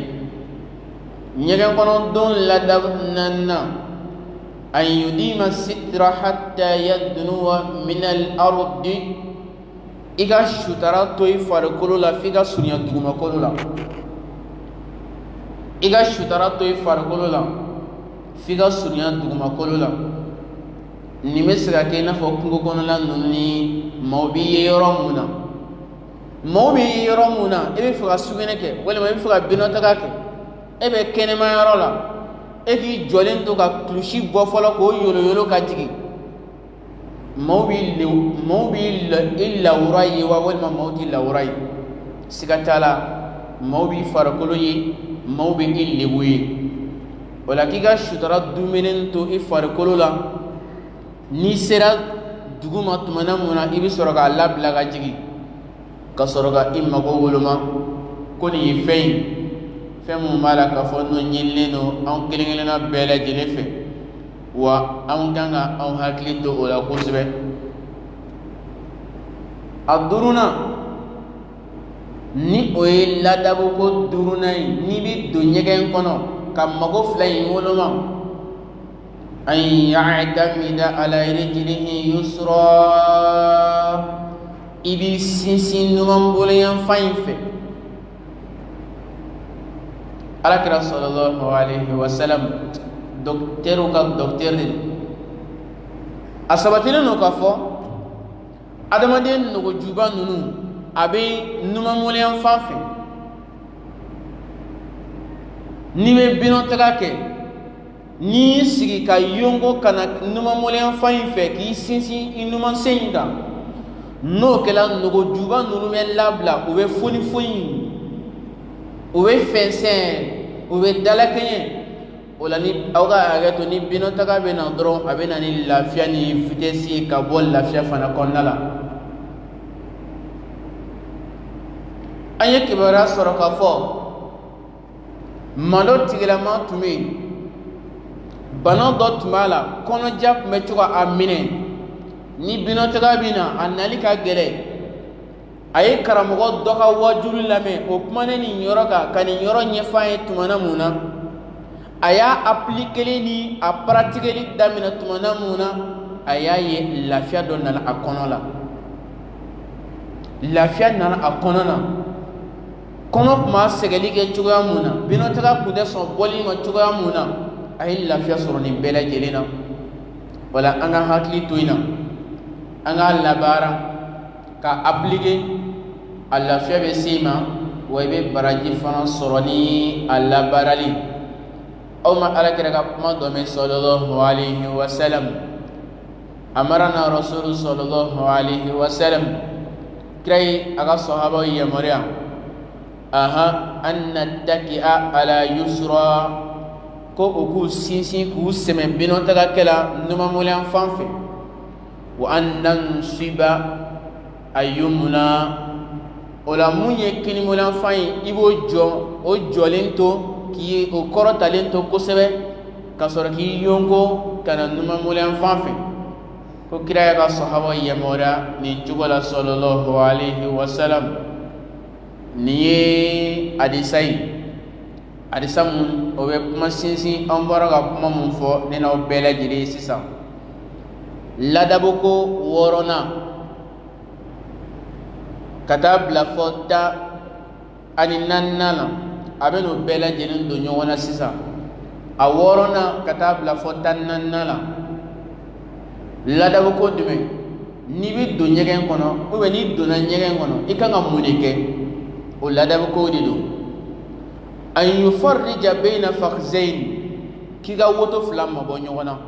nyegen kono don la dab nanna an yudima sitra hatta yadnuwa min al ard iga shutara toy far kolo la figa sunya duguma kolo la iga shutara toy far kolo la figa sunya duguma kolo la ni mesra ke na fo kungo kono la nuni mawbi yoro muna ebe fuga sugene ke wala ebe fuga binota ka ke ebe kene ma yoro la eki jolen to ka klushi bo folo ko yolo ka tigi mawbi illa urai wa wal mawti la urai sikatala mawbi farakolo yi mawbi ille buyi wala kiga shutara dumenen to farakolo la ni sera duguma tumana muna ibi soroga Allah blaga jigi ka soroga imma ko woluma koni femu mala ka fo no nyilleno an kilingelena bela jelefe wa an kanga an hakili to ola kusbe aduruna ni oye ladabu ko duruna ni bi do nyegen kono kam mago flay woloma an ya'tamida ala rijlihi yusra ibi sinsin numan boleyan fainfe alakira sallallahu alaihi wasallam docteur ka docteur de asabatile no ka fo adamaden no go juba nunu abe numan boleyan fanfe ni be bino tagake ni sigi ka yongo kana numan boleyan fainfe ki sinsin inuman seinda no kela nogo juba nunu men labla o be foni o be fensen o be dalakenye o la ni awga agato ni bino taga be na dron abena ni lafia ni vitesse ka bol lafia fana konnala anye kibara soroka fo malo tigela ma tumi bana dot mala kono jap me tuga amine ni bino taga bina annali ka gere ay karamogo doka wajulu lame o kumane ni yoroka kani yoro nyefaye tumana muna aya appliquer ni a pratiquer li damina tumana muna aya ye lafia donna akonola lafia nana akonona kono ma segeli ke chuga muna bino taga kude so boli ma chuga muna ay lafia soroni bela jelena wala anga hakli tuina anga labara ka appliquer alla fiabe sima waybe baraji fana soroni alla barali aw ma ala kira ka kuma do me sallallahu alaihi wasallam amarana rasul sallallahu alaihi wasallam kray aga sahaba ya maria aha anna taqi'a ala yusra ko ku sinsin ku semen bino taga kala numa mulan fanfe wa annan siba ayyumna ola munye kini mulan fain ibo jo o jolento ki o koro talento ko sebe kasor ki yongo kana numa mulan fanfe ko kira ya sahaba ya mora ni jugola sallallahu alaihi wasallam ni adisam o be kuma sinsin an bɔra ka kuma mun fɔ ne n'aw bɛɛ lajɛlen sisan ladaboko wɔɔrɔna ka taa bila fɔ 14 la a bɛ n'o bɛɛ lajɛlen don ɲɔgɔn na sisan a wɔɔrɔna ka taa bila fɔ 14 la ladaboko jumɛn n'i bɛ don ɲɛgɛn kɔnɔ ou bien n'i donna ɲɛgɛn kɔnɔ i kan ka mun de kɛ o ladaboko de don an yufarrija bayna fakhzayn k'i ka woto fila mabɔ ɲɔgɔn na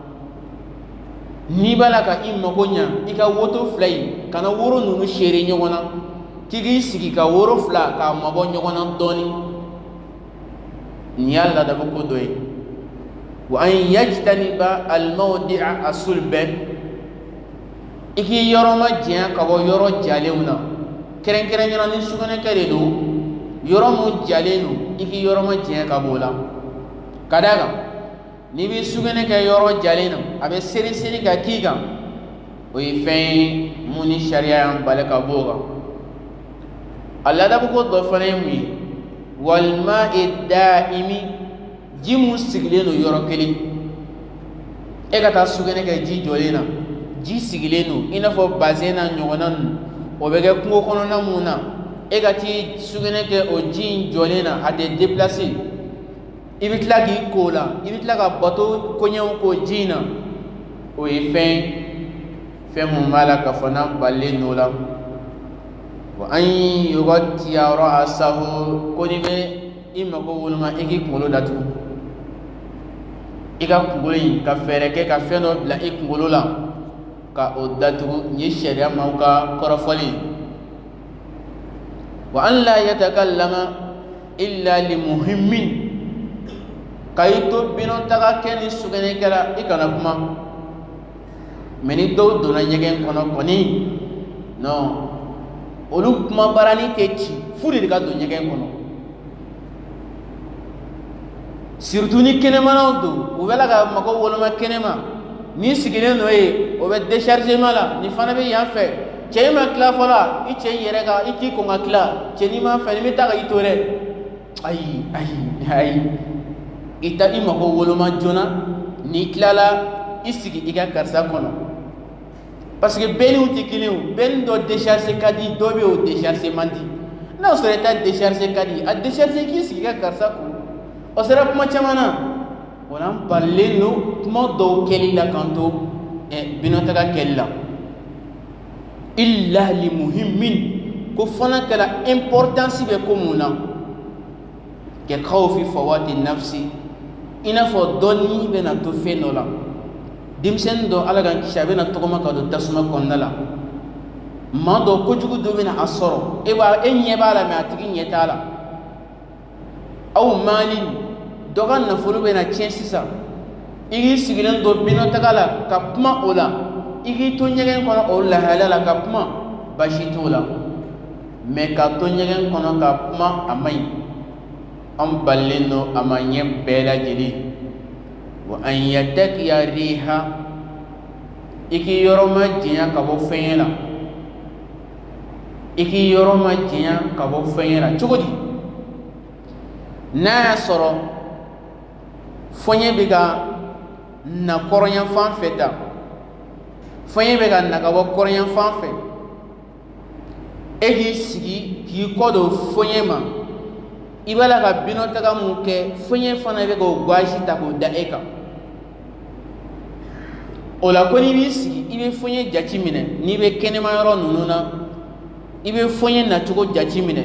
n'i b'a la ka i mago ɲa i ka woto fila in kana woro ninnu seere ɲɔgɔn na k'i k'i sigi ka woro fila k'a mabɔ ɲɔgɔn na dɔɔni nin y'a ladaboko dɔ ye wa an yajtaniba al-mawdi'a as-sulba i k'i yɔrɔ ma janya ka bɔ yɔrɔ jalenw na kɛrɛnkɛrɛnnenya ni sugunɛkɛ de don yɔrɔ mun jalen don i k'i yɔrɔ ma janya ka bɔ o la ka d'a kan n'i bɛ sugunɛ kɛ yɔrɔ jalen na a bɛ seri ka k'i kan o ye fɛn ye mun ni sariya y'an bali ka bɔ o kan a ladaboko dɔ fana ye mun ye walima da'imi ji mun sigilen don yɔrɔ kelen e ka taa sugunɛ kɛ ji jɔlen na ji sigilen don i n'a fɔ bazɛn na ɲɔgɔnna ninnu o bɛ kɛ kungo kɔnɔna mun na e ka t'i sugunɛ kɛ o ji in jɔlen na a tɛ déplacer i bɛ tila k'i ko o la i bɛ tila ka bato koɲɛw k'o ji in na o ye fɛn mun b'a la k'a fɔ n'an balilen n'o la wa an yughtiya ra'sahu ko n'i bɛ i mago woloma i k'i kunkolo datugu i ka kunkolo in ka fɛɛrɛ kɛ ka fɛn dɔ bila i kunkolo la ka o datugu nin ye sariya maaw ka kɔrɔfɔli wa an la yatakallama illa li muhimmin ka i to bino taga kɛ ni sugunɛkɛla i kana kuma mɛ ni dɔw donna ɲɛgɛn kɔnɔ kɔni non olu kuma barani tɛ ci fu de ka don ɲɛgɛn kɔnɔ surtout ni kɛnɛmanaw don u bɛ la ka mago woloma kɛnɛma ni sigilen nɔ ye o bɛ déchargement la ni fana bɛ yan fɛ cɛ ma tila fɔlɔ i cɛ yɛrɛ ka i t'i kɔn ka tila cɛ ni ma fɛ ni bɛ taa ka i to dɛ ayi i ta i mago woloma joona n'i tilala i sigi i ka karisa kɔnɔ parce que benniw tɛ kelen o benni dɔ décharger ka di dɔ bɛ yen o décharger man di n'a sɔrɔ i ta décharger ka di a décharger k'i sigi i ka karisa kun o sera kuma caman na wala an balilen don kuma dɔw kɛli la k'an to binɔtaga kɛli la illa li muhimmin ko fana kɛra importance bɛ ko mun na ka khawfi fawati nafsi i n'a fɔ dɔnni bɛna to fɛn dɔ la denmisɛnnin dɔ ala k'an kisi a bɛna tɔgɔma ka don tasuma kɔnɔna la maa dɔ kojugu dɔ bɛna a sɔrɔ e ɲɛ b'a la mɛ a tigi ɲɛ t'a la aw maali dɔ ka nafolo bɛna tiɲɛ sisan i k'i sigilen to binɔtaga la ka kuma o la i k'i to ɲɛgɛn kɔnɔ o lahalaya la ka kuma basi t'o la mɛ ka to ɲɛgɛn kɔnɔ ka kuma a man ɲi an balilen don a ma ɲɛ bɛɛ lajɛlen wa an yatakiya riha i k'i yɔrɔ ma janya ka bɔ fɛn la i k'i yɔrɔ ma janya ka bɔ fɛn la cogo di n'a y'a sɔrɔ fɔɲɛ bɛ ka na kɔrɔnya fan fɛ ta fɔɲɛ bɛ ka na ka bɔ kɔrɔnya fan fɛ e k'i sigi k'i kɔ don fɔɲɛ ma i b'a la ka binɔtaga mun kɛ fɔɲɛ fana bɛ k'o gasi ta k'o da e kan o la ko n'i b'i sigi i bɛ fɔɲɛ jate minɛ n'i bɛ kɛnɛma yɔrɔ ninnu na i bɛ fɔɲɛ nacogo jate minɛ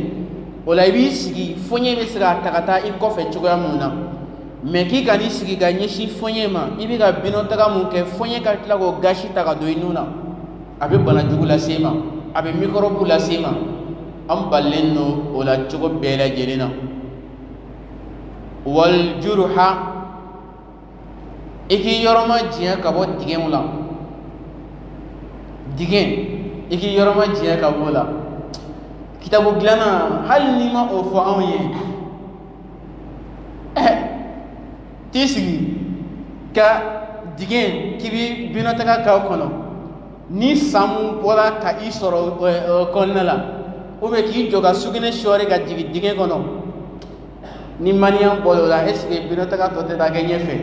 o la i b'i sigi fɔɲɛ bɛ se ka ta ka taa i kɔfɛ cogoya mun na mɛ k'i ka n'i sigi ka ɲɛsin fɔɲɛ ma i bɛ ka binɔtaga mun kɛ fɔɲɛ ka tila k'o gasi ta ka don i nun na a bɛ bana jugu lase i ma a bɛ microbe lase i ma an balilen don o la cogo bɛɛ lajɛlen na wal juruha i k'i yɔrɔ ma janya ka bɔ digɛnw la digɛn i k'i yɔrɔ ma janya ka bɔ o la kitabu dilanna hali n'i ma o fɔ anw ye t'i sigi ka digɛn k'i bɛ binɔtaga k'a kɔnɔ ni san bɔra ka i sɔrɔ kɔnɔna la k'i jɔ ka sugunɛ sɔɔri ka jigin digɛn kɔnɔ ni maniya bɔra o la est ce que binɔtaga tɔ tɛ taa kɛ ɲɛfɛ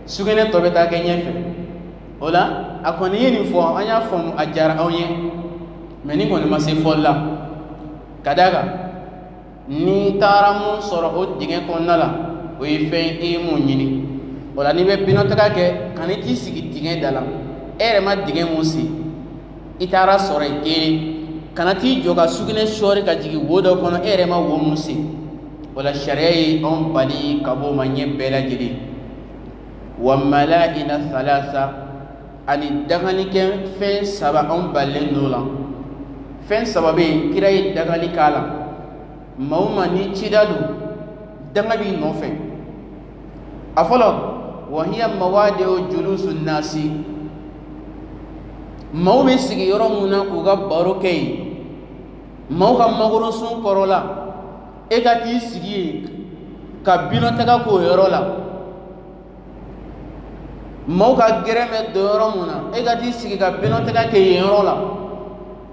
sugunɛ tɔ bɛ taa kɛ ɲɛfɛ o la a kɔni ye nin fɔ an y'a faamu a diyara anw ye mɛ ni kɔni ma se fɔli la ka d'a kan ni taara mun sɔrɔ o digɛn kɔnɔna la o ye fɛn e ye mun ɲini o la n'i bɛ binɔtaga kɛ ka n'i t'i sigi digɛn da la e yɛrɛ ma digɛn mun sen i taara sɔrɔ yen kelen kana t'i jɔ ka sugunɛ sɔɔri ka jigin wo dɔ kɔnɔ e yɛrɛ ma wo mun sen o la sariya ye anw bali ka bɔ o ma ɲɛ bɛɛ lajɛlen wa malaina salasa ani dangalikɛ fɛn saba anw balilen don o la fɛn saba bɛ yen kira ye dangali k'a la maa o maa ni cida don danga b'i nɔfɛ a fɔlɔ wa hiya mawadi'u julusu nasi maaw bɛ sigi yɔrɔ mun na k'u ka baro kɛ yen maaw ka magorosun kɔrɔ la e ka t'i sigi yen ka binɔtaga k'o yɔrɔ la maaw ka gɛrɛ bɛ don yɔrɔ mun na e ka t'i sigi ka binɔtaga kɛ yen yɔrɔ la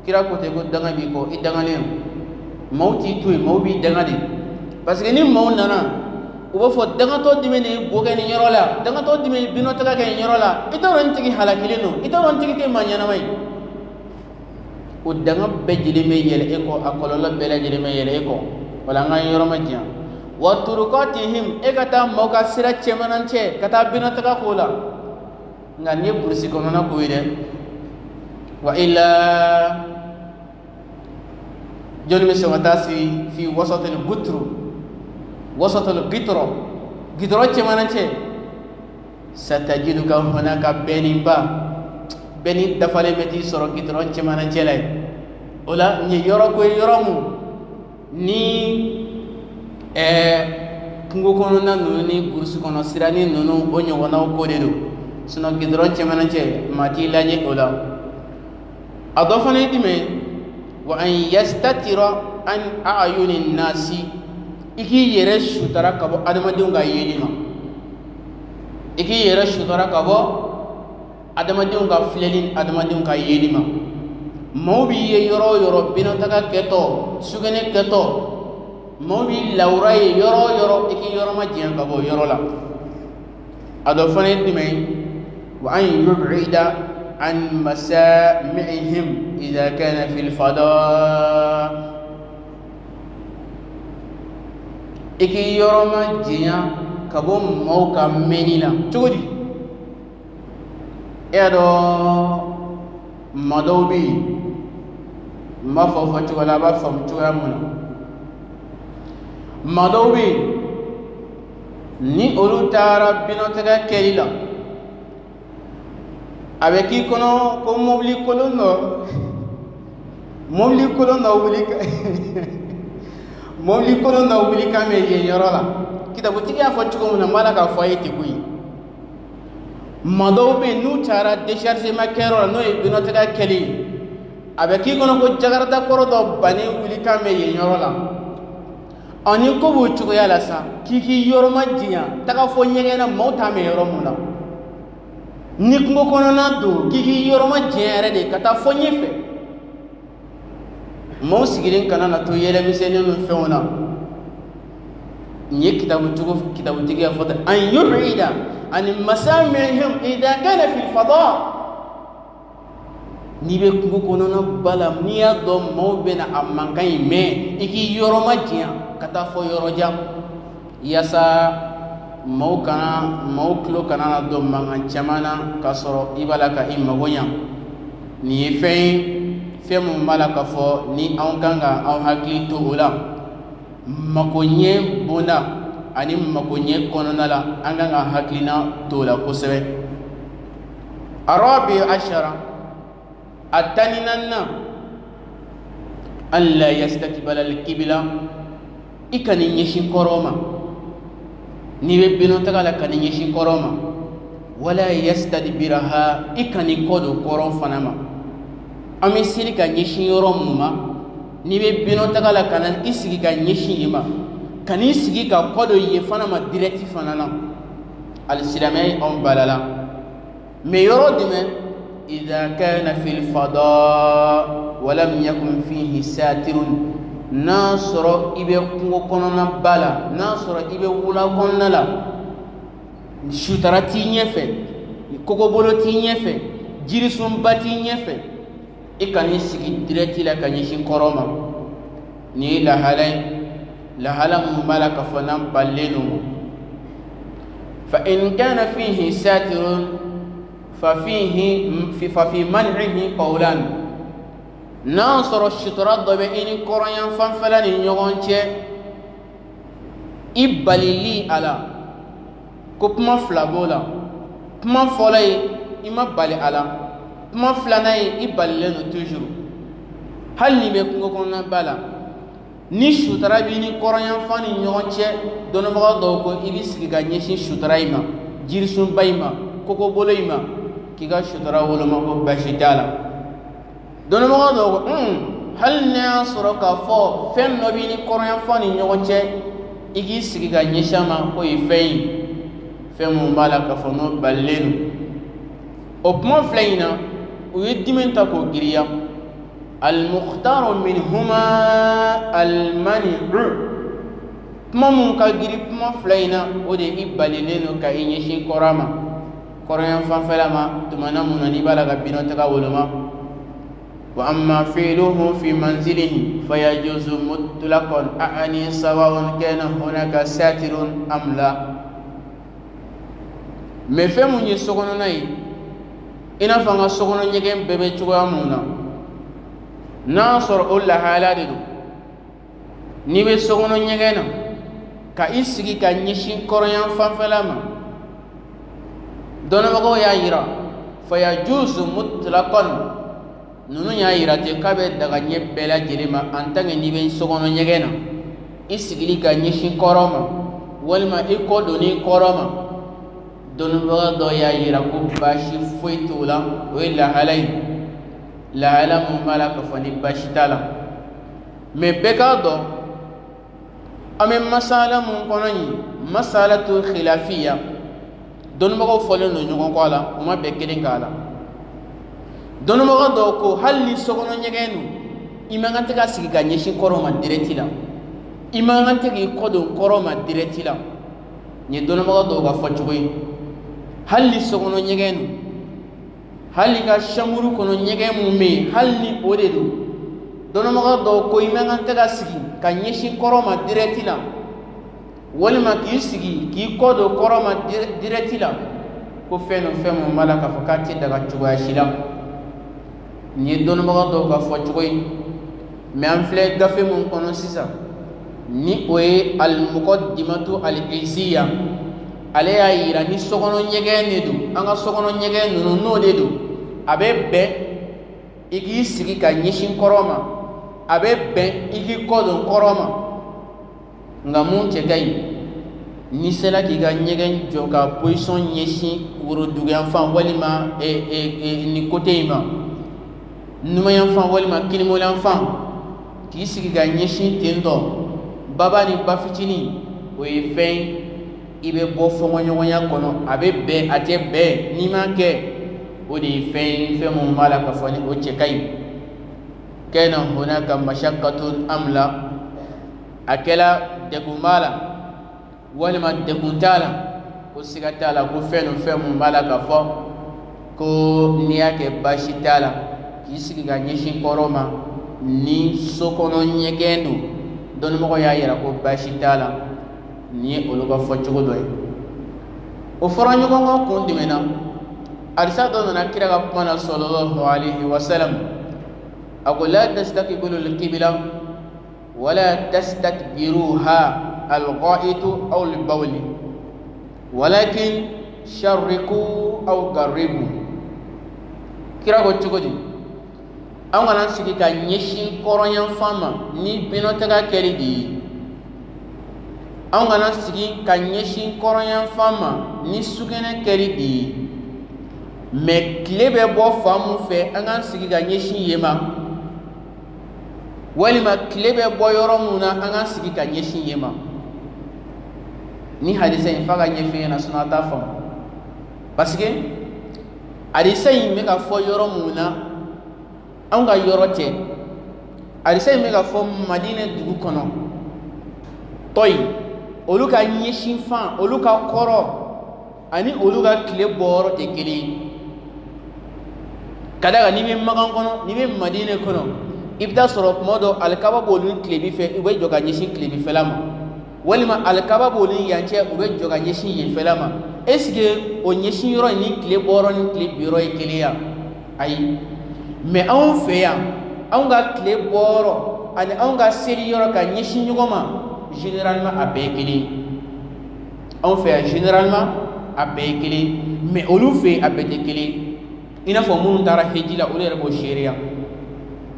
kira ko ten ko danga b'i kɔ i dangalen don maaw t'i to yen maaw b'i danga de parce que ni maaw nana u b'a fɔ dangatɔ jumɛn de ye bo kɛ nin yɔrɔ la dangatɔ jumɛn ye binɔtaga kɛ nin yɔrɔ la i t'a dɔn nin tigi halakilen don i t'a dɔn nin tigi tɛ maa ɲɛnama ye o danga bɛɛ lajɛlen bɛ yɛlɛ e kɔ a kɔlɔlɔ bɛɛ lajɛlen bɛ yɛlɛ e kɔ wala an ka yɔrɔ ma diyan wa turukatihim e ka taa maaw ka sira cɛmancɛ ka taa binɔtaga k'o la nka nin ye burusi kɔnɔna ko ye dɛ wa ila jɔnni bɛ sɔn ka taa sigi fi wasatil gutru wasatul gidɔrɔ cɛmancɛ satajiduka hunaka bɛnni dafalen bɛ t'i sɔrɔ gidɔrɔ cɛmancɛ la yen o la nin ye yɔrɔ ko ye yɔrɔ mun ni kungo kɔnɔna ninnu ni burusi kɔnɔ sirani ninnu o ɲɔgɔnnaw ko de don sinon gidɔrɔ cɛmancɛ maa t'i lajɛ o la a dɔ fana ye jumɛn wa an yastatira an a'yuni nasi i k'i yɛrɛ sutara ka bɔ adamadenw ka yeli ma iki yera shutara ka bo adamadenw ka filɛli adamadenw ka yeli ma maaw bi ye yɔrɔ yɔrɔ binotaga kɛtɔ sugɛnɛ kɛtɔ maaw bi lawura ye yɔrɔ yɔrɔ iki yɔrɔ ma diɲɛ ka bɔ yɔrɔ la a dɔ fana ye jumɛn wa an yub'ida an masami'ihim idha kana fil fada iki yɔrɔ ma diɲɛ ka bɔ maaw ka mɛnni la cogo di e y'a dɔn maa dɔw bɛ yen n b'a fɔ cogo la a b'a faamu cogoya mun na maa dɔw bɛ yen ni olu taara binotaga kɛli la a bɛ k'i kɔnɔ ko mobili kolon dɔ wuli mobili kolon dɔ wuli kan bɛ yen yɔrɔ la kitabutigi y'a fɔ cogo min na n b'a la k'a fɔ a ye ten koyi maa dɔw bɛ yen n'u taara déchargement kɛyɔrɔ la n'o ye binotaga kɛli ye a bɛ k'i kɔnɔ ko jakarta kɔrɔ dɔ bannen wuli kan bɛ yen yɔrɔ la ani ko b'o cogoya la sa k'i k'i yɔrɔ ma diɲɛ taga fɔ ɲɛgɛn na maaw t'a mɛn yɔrɔ mun na ni kungo kɔnɔna don k'i k'i yɔrɔ ma diɲɛ yɛrɛ de ka taa fɔ ɲɛfɛ maaw sigilen kana na to yɛlɛmisɛnnin ni fɛnw na n ye kitabutigi y'a fɔ ten an yub'ida an masamihim idha kana fil fada n'i bɛ kungo kɔnɔna ba la n'i y'a dɔn maaw bɛna a mankan in mɛn i k'i yɔrɔ ma diɲɛ ka taa fɔ yɔrɔ jan yaasa maaw tulo kana na don mankan caman na k'a sɔrɔ i b'a la ka i mago ɲa nin ye fɛn ye fɛn mun b'a la k'a fɔ ni anw kan ka anw hakili to o la makoɲɛ bonda ani makoɲɛ kɔnɔna la an kan ka hakilina to o la kosɛbɛ arabi ashara a tani naaninan an la yastakbala al-qibla i ka nin ɲɛsin kɔrɔ ma n'i bɛ binotaga la ka nin ɲɛsin kɔrɔ ma wala yastadbiraha i ka nin kɔ don kɔrɔ fana ma an bɛ seli ka ɲɛsin yɔrɔ mun ma n'i bɛ binotaga la ka na i sigi ka ɲɛsin yen ma ka n'i sigi ka kɔ don yen fana ma direct fana na alisilamɛya ye anw bala la mais yɔrɔ jumɛn idha kana fil fada walam yakun fihi satirun n'a sɔrɔ i bɛ kungo kɔnɔna ba la n'a sɔrɔ i bɛ wula kɔnɔna la sutara t'i ɲɛfɛ kɔgɔbolo t'i ɲɛfɛ jirisunba t'i ɲɛfɛ i ka n'i sigi direct la ka ɲɛsin kɔrɔ ma nin ye lahala ye lahala mun b'a la k'a fɔ n'an balilen don ma fa in kana fihi satirun fa fi man'ihi qawlan n'a sɔrɔ sutura dɔ bɛ i ni kɔrɔnyan fanfɛla ni ɲɔgɔn cɛ i balili a la ko kuma fila b'o la kuma fɔlɔ ye i ma bali a la kuma filanan ye i balilen don toujours hali n'i bɛ kungo kɔnɔna ba la ni sutura b'i ni kɔrɔnyan fan ni ɲɔgɔn cɛ dɔnnibaga dɔw ko i bɛ sigi ka ɲɛsin sutura in ma jirisunba in ma kɔgɔbolo in ma k'i ka sutura woloma ko basi t'a la dɔnnibaga dɔw ko hali n'a y'a sɔrɔ k'a fɔ fɛn dɔ b'i ni kɔrɔnyan fan ni ɲɔgɔn cɛ i k'i sigi ka ɲɛsin a ma k'o ye fɛn ye fɛn mun b'a la k'a fɔ n'o balilen don o kuma fila in na u ye jumɛn ta k'o giriya al-mukhtaru minhuma al-mani'u kuma mun ka giri kuma fila in na o de i balilen don ka i ɲɛsin kɔrɔ ma kɔrɔnyan fanfɛla ma tumana mun na n'i b'a la ka binotaga woloma wa amma fi'luhu fi manzilihi fayajuzu mutlaqan a'ani sawa'un kana hunaka satirun am la mais fɛn mun ye sokɔnɔna ye i n'a fɔ an ka sokɔnɔ ɲɛgɛn bɛɛ bɛ cogoya mun na n'a sɔrɔ o lahala de don n'i bɛ sokɔnɔ ɲɛgɛn na ka i sigi ka ɲɛsin kɔrɔnyan fanfɛla ma dɔnnibagaw y'a yira fayajuzu mutlaqan ninnu y'a yira ten k'a bɛ daga ɲɛ bɛɛ lajɛlen ma en tant que n'i bɛ sokɔnɔ ɲɛgɛn na i sigili ka ɲɛsin kɔrɔ ma walima i kɔ donni kɔrɔ ma dɔnnibaga dɔ y'a yira ko baasi foyi t'o la o ye lahala ye lahala mun b'a la k'a fɔ ni baasi t'a la mais bɛɛ k'a dɔn an bɛ masala mun kɔnɔ nin masalatu khilafiya dɔnnibagaw fɔlen don ɲɔgɔn kɔ a la u ma bɛn kelen k'a la dɔnnibaga dɔw ko hali ni sokɔnɔ ɲɛgɛn don i man kan tɛ ka sigi ka ɲɛsin kɔrɔ ma direct la i man kan tɛ k'i kɔ don kɔrɔ ma direct la nin ye dɔnnibaga dɔw ka fɔcogo ye hali ni sokɔnɔ ɲɛgɛn don hali ka chambre kɔnɔ ɲɛgɛn mun bɛ yen hali ni o de don dɔnnibaga dɔw ko i man kan tɛ ka sigi ka ɲɛsin kɔrɔ ma direct la walima k'i sigi k'i kɔ don kɔrɔ ma direct la ko fɛn do fɛn mun b'a la k'a fɔ k'a tɛ daga cogoya si la nin ye dɔnnibaga dɔw ka fɔcogo ye mais an filɛ gafe mun kɔnɔ sisan ni o ye al-muqaddimatu al-izziya ale y'a yira ni sokɔnɔ ɲɛgɛn de don an ka sokɔnɔ ɲɛgɛn ninnu n'o de don a bɛ bɛn i k'i sigi ka ɲɛsin kɔrɔ ma a bɛ bɛn i k'i kɔ don kɔrɔ ma nka mun cɛ ka ɲi n'i sera k'i ka ɲɛgɛn jɔ ka position ɲɛsin woroduguyan fan walima ni côté in ma numanyan fan walima kinimoyan fan k'i sigi ka ɲɛsin ten tɔ baba ni ba fitinin o ye fɛn i bɛ bɔ fɔɲɔgɔnya kɔnɔ a bɛ bɛn a tɛ bɛn n'i ma kɛ o de ye fɛn mun b'a la ka fɔ ni o cɛ ka ɲi kana hunaka mashaqqatun am la a kɛla degun b'a la walima degun t'a la ko siga t'a la ko fɛn mun b'a la ka fɔ ko n'i y'a kɛ baasi t'a la k'i sigi ka ɲɛsin kɔrɔ ma ni sokɔnɔ ɲɛgɛn don dɔnnibagaw y'a yira ko baasi t'a la nin ye olu ka fɔcogo dɔ ye o fɔra ɲɔgɔn kɔ kun jumɛn na hadisa dɔ nana kira ka kuma na sallallahu alaihi wasallam a ko la tastaqibilu al-qibla wala tastakbiruha al-gha'itu aw al-bawli walakin sharriku aw garribu kira ko cogo di an kana sigi ka ɲɛsin kɔrɔnyan fan ma ni binɔtaga kɛli de ye an kana sigi ka ɲɛsin kɔrɔnyan fan ma ni sugunɛ kɛli de ye mais tile bɛ bɔ fan mun fɛ an k'an sigi ka ɲɛsin yen ma walima tile bɛ bɔ yɔrɔ mun na an k'an sigi ka ɲɛsin yen ma ni hadisa in f'a ka ɲɛfɛ ɲɛna sinon a t'a faamu parce que hadisa in bɛ ka fɔ yɔrɔ mun na an ka yɔrɔ tɛ hadisa in bɛ ka fɔ Madinɛ dugu kɔnɔ tɔyi olu ka ɲɛsin fan olu ka kɔrɔ ani olu ka tile bɔyɔrɔ tɛ kelen ye ka d'a kan n'i bɛ Makan kɔnɔ n'i bɛ Madinɛ kɔnɔ i bɛ taa sɔrɔ tuma dɔ alikaba b'olu tilebi fɛ u bɛ jɔ ka ɲɛsin tilebifɛla ma walima alikaba b'olu yan cɛ u bɛ jɔ ka ɲɛsin yenfɛla ma est ce que o ɲɛsin yɔrɔ ni tile bɔyɔrɔ ni tile biyɔrɔ ye kelen ya ayi mais anw fɛ yan anw ka tile bɔyɔrɔ ani anw ka seli yɔrɔ ka ɲɛsin ɲɔgɔn ma généralement a bɛɛ ye kelen ye anw fɛ yan généralement a bɛɛ ye kelen ye mais olu fɛ a bɛɛ tɛ kelen ye i n'a fɔ minnu taara heji la olu yɛrɛ b'o seereya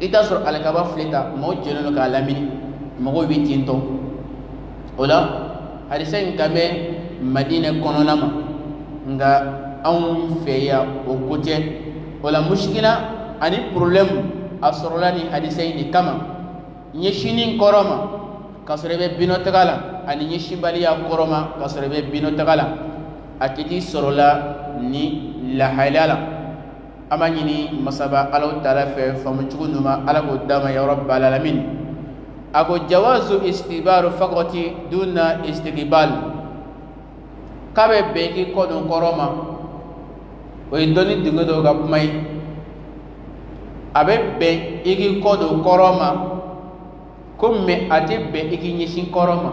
i t'a sɔrɔ alikaba filɛ ta mɔgɔw jɛlen don k'a lamini mɔgɔw bɛ ten tɔ o la hadisa in ka bɛ Madinɛ kɔnɔna ma nka anw fɛ yan o ko tɛ o la muskila ani problème a sɔrɔla ni hadisa in de kama ɲɛsinin kɔrɔ ma k'a sɔrɔ i bɛ binɔtaga la ani ɲɛsinbaliya kɔrɔ ma k'a sɔrɔ i bɛ binɔtaga la a tigi sɔrɔla ni lahalaya la an b'a ɲini masaba Alahu Taala fɛ faamucogo ɲuman Ala k'o d'an ma ya rabbal alamin a ko jawazu istibaru faqati duna istiqbal k'a bɛ bɛn k'i kɔ don kɔrɔ ma o ye dɔnni dingɛ dɔw ka kuma ye a bɛ bɛn i k'i kɔ don kɔrɔ ma ko mais a tɛ bɛn i k'i ɲɛsin kɔrɔ ma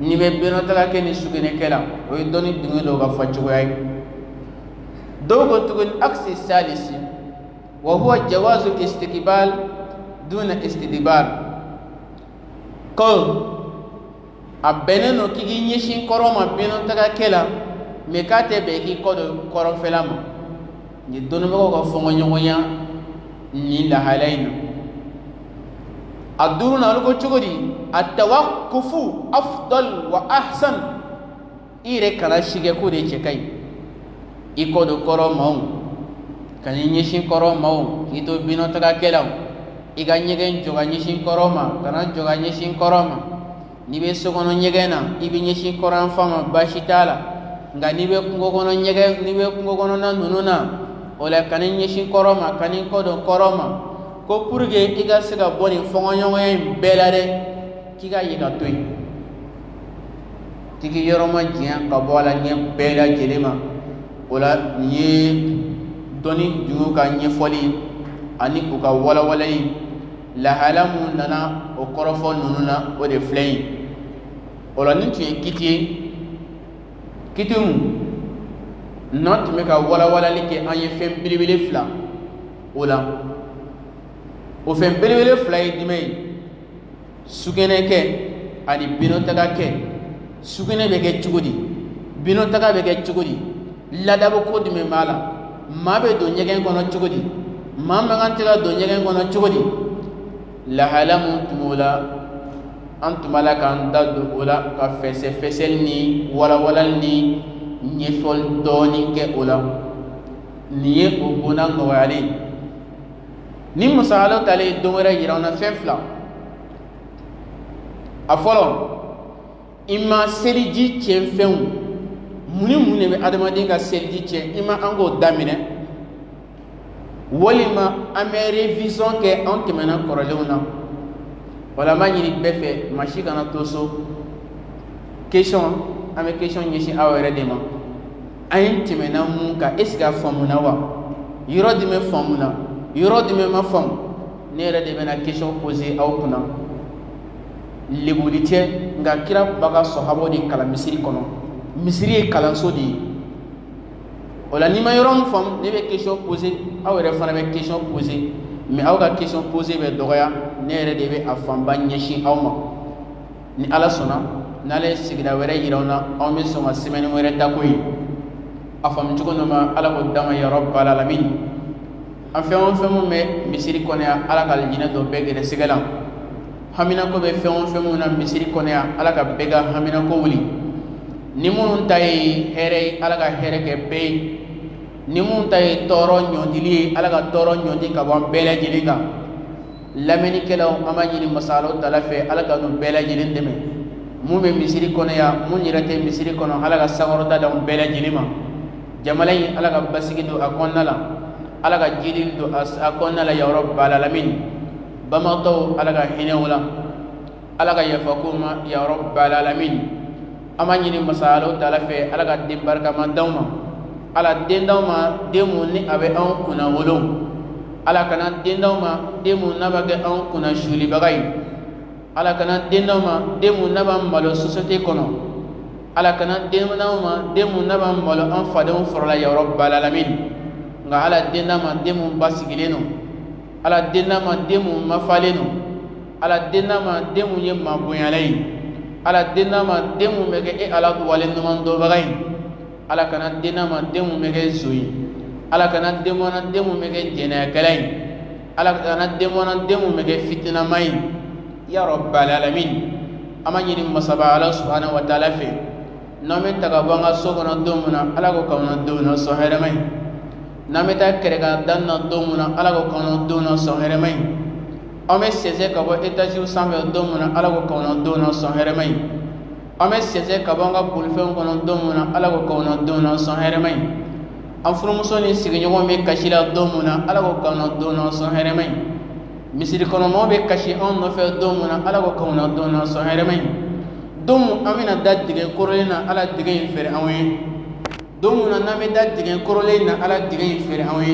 n'i bɛ binɔtaga kɛ ni sugunɛkɛ la o ye dɔnni dingɛ dɔw ka fɔcogoya ye dɔw ko tuguni aksi salisi wa huwa jawazu istiqbal duna istidbar ko a bɛnnen don k'i k'i ɲɛsin kɔrɔ ma binɔtaga kɛ la mais k'a tɛ bɛn k'i kɔ don kɔrɔnfɛla ma ni dɔnnibagaw ka fɔɲɔgɔnya ni lahalaya in na a duurunan olu ko cogo di at-tawaqqufu afdal wa ahsan i yɛrɛ kana si kɛ k'o de cɛ ka ɲi i kɔ don kɔrɔ ma o ka n'i ɲɛsin kɔrɔ ma o k'i to binɔtaga kɛ la o i ka ɲɛgɛn jɔ ka ɲɛsin kɔrɔ ma kana jɔ ka ɲɛsin kɔrɔ ma n'i bɛ sokɔnɔ ɲɛgɛn na i bɛ ɲɛsin kɔrɔn fan ma baasi t'a la nga ni be kungo kono nyege ni be kungo kono na nununa ola kanin yeshi koroma kanin kodo koroma ko purge iga siga boni fongo nyongo belare kiga yiga toy tigi yoroma jian ka bola nye bela jelema ola nye doni jungu ka nye foli ani ku ka wala wala yi la halamu nana o korofo nununa o de flay ola nin tu kitum not me ka wala wala like an ye fem bilibili fla ola o fem bilibili fla yi dimay sugene ke ani bino taga ke sugene be ke cugudi bino taga be ke cugudi ladabo ko dime mala mabe do nyegen kono cugudi mamma gantira do nyegen kono cugudi la halamu tumula antumala kan dadu ola ka fesel ni wala ni nyefol doni ke ola niye ubuna ngwali ni musalo tale domara yirana fefla afolo imma seliji chenfew muni be adamadi ka seliji chen imma ango damine walima amere vision ke antemena korolewna wala ma nyini befe mashika na toso question ame question nyishi awere dema ayin temena munka esga famuna wa yoro dime famuna yoro dime ma fam nere de bena question poser aw kuna lebulite nga kira baga sahabo di kala misiri kono misiri kalanso di wala ni ma yoro fam ne be question poser awere fana be question poser mais aw ka question poser be dogoya nere de be afamba nyeshi awma ni ala sona nale sigida were yirawna aw mi soma semaine were takoy afam tugono ma ala ko dama ya rabbal alamin afem me misiri konya ala kal jina do bege de sigalam hamina ko be fem na misiri konya ala ka bega hamina ko wuli ni mun tay here ala ka here ke be ni mun tay toro nyondili ala ka toro nyondi ka bon bele jiliga lameni kelaw amani ni masalo talafe ala ka no bele jilin deme mu be misiri konya mun yirate misiri kono ala ka sagorta da bele jilima jamalay ala ka basigido akonnala ala ka jidil do akonnala ya rabbal alamin bamato ala ka hinewla ala ka yafakuma ya rabbal alamin amani ni masalo talafe ala ka dimbarka mandawma ala dendawma demu ni abe an kuna wolom ala kana dendawma demu nabage an kuna shuli bagay ala kana dendawma demu nabam malo société kono ala kana dendawma demu nabam malo an fadon forla ya rabbal alamin nga ala dendama demu basigileno ala dendama demu mafaleno ala dendama demu yemma bonyalay ala dendama demu mege e ala duwale numando bagay ala kana dendama demu mege zoyi ala kana demu mege jena kalay ala kana demu mege fitna may ya rabbal alamin amani ni masaba ala subhanahu wa ta'ala fe nome taga banga sogona domuna ala ko kawna domuna so heramay nome ta kerega danna domuna ala ko kawna domuna so heramay ame seze ka bo etaji sambe domuna ala ko kawna domuna so heramay ame seze ka banga bulfen kono domuna ala ko kawna domuna so heramay am furumuso ni sigi nyogo me kashila domuna ala ko kawna domuna so heramay misiri kono mo be kashi on no fe domuna ala ko kawna domuna so heramay domu amina daddige korolena ala dige fere awe domu na name daddige korolena ala dige fere awe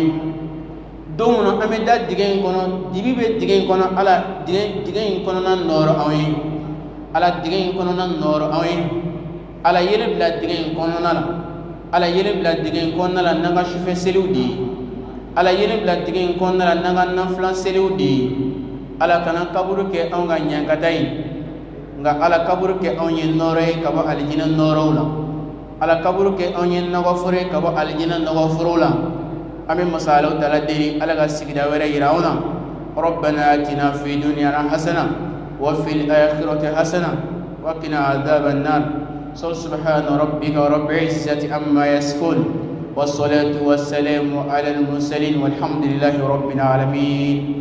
domu na ame daddige kono dibibe dige kono ala dige kono na noro awe ala dige kono na noro awe ala yele bla dige kono na ala yele bla dige kono na nanga shufe seludi ala yele bla dige kono na nanga na flan seludi ala kana kaburu ke anga nyangatai nga ala kaburu ke onye nore ka ba aljina norowla ala kaburu ke onye nago fure ka ba aljina nago furula ame masalo dala deri ala ga sigida wera yirawna rabbana atina fi dunya hasana wa fil akhirati hasana wa qina adhaban nar subhana rabbika rabbil izzati amma yasifun was salatu was salamu ala al mursalin walhamdulillahi rabbil alamin.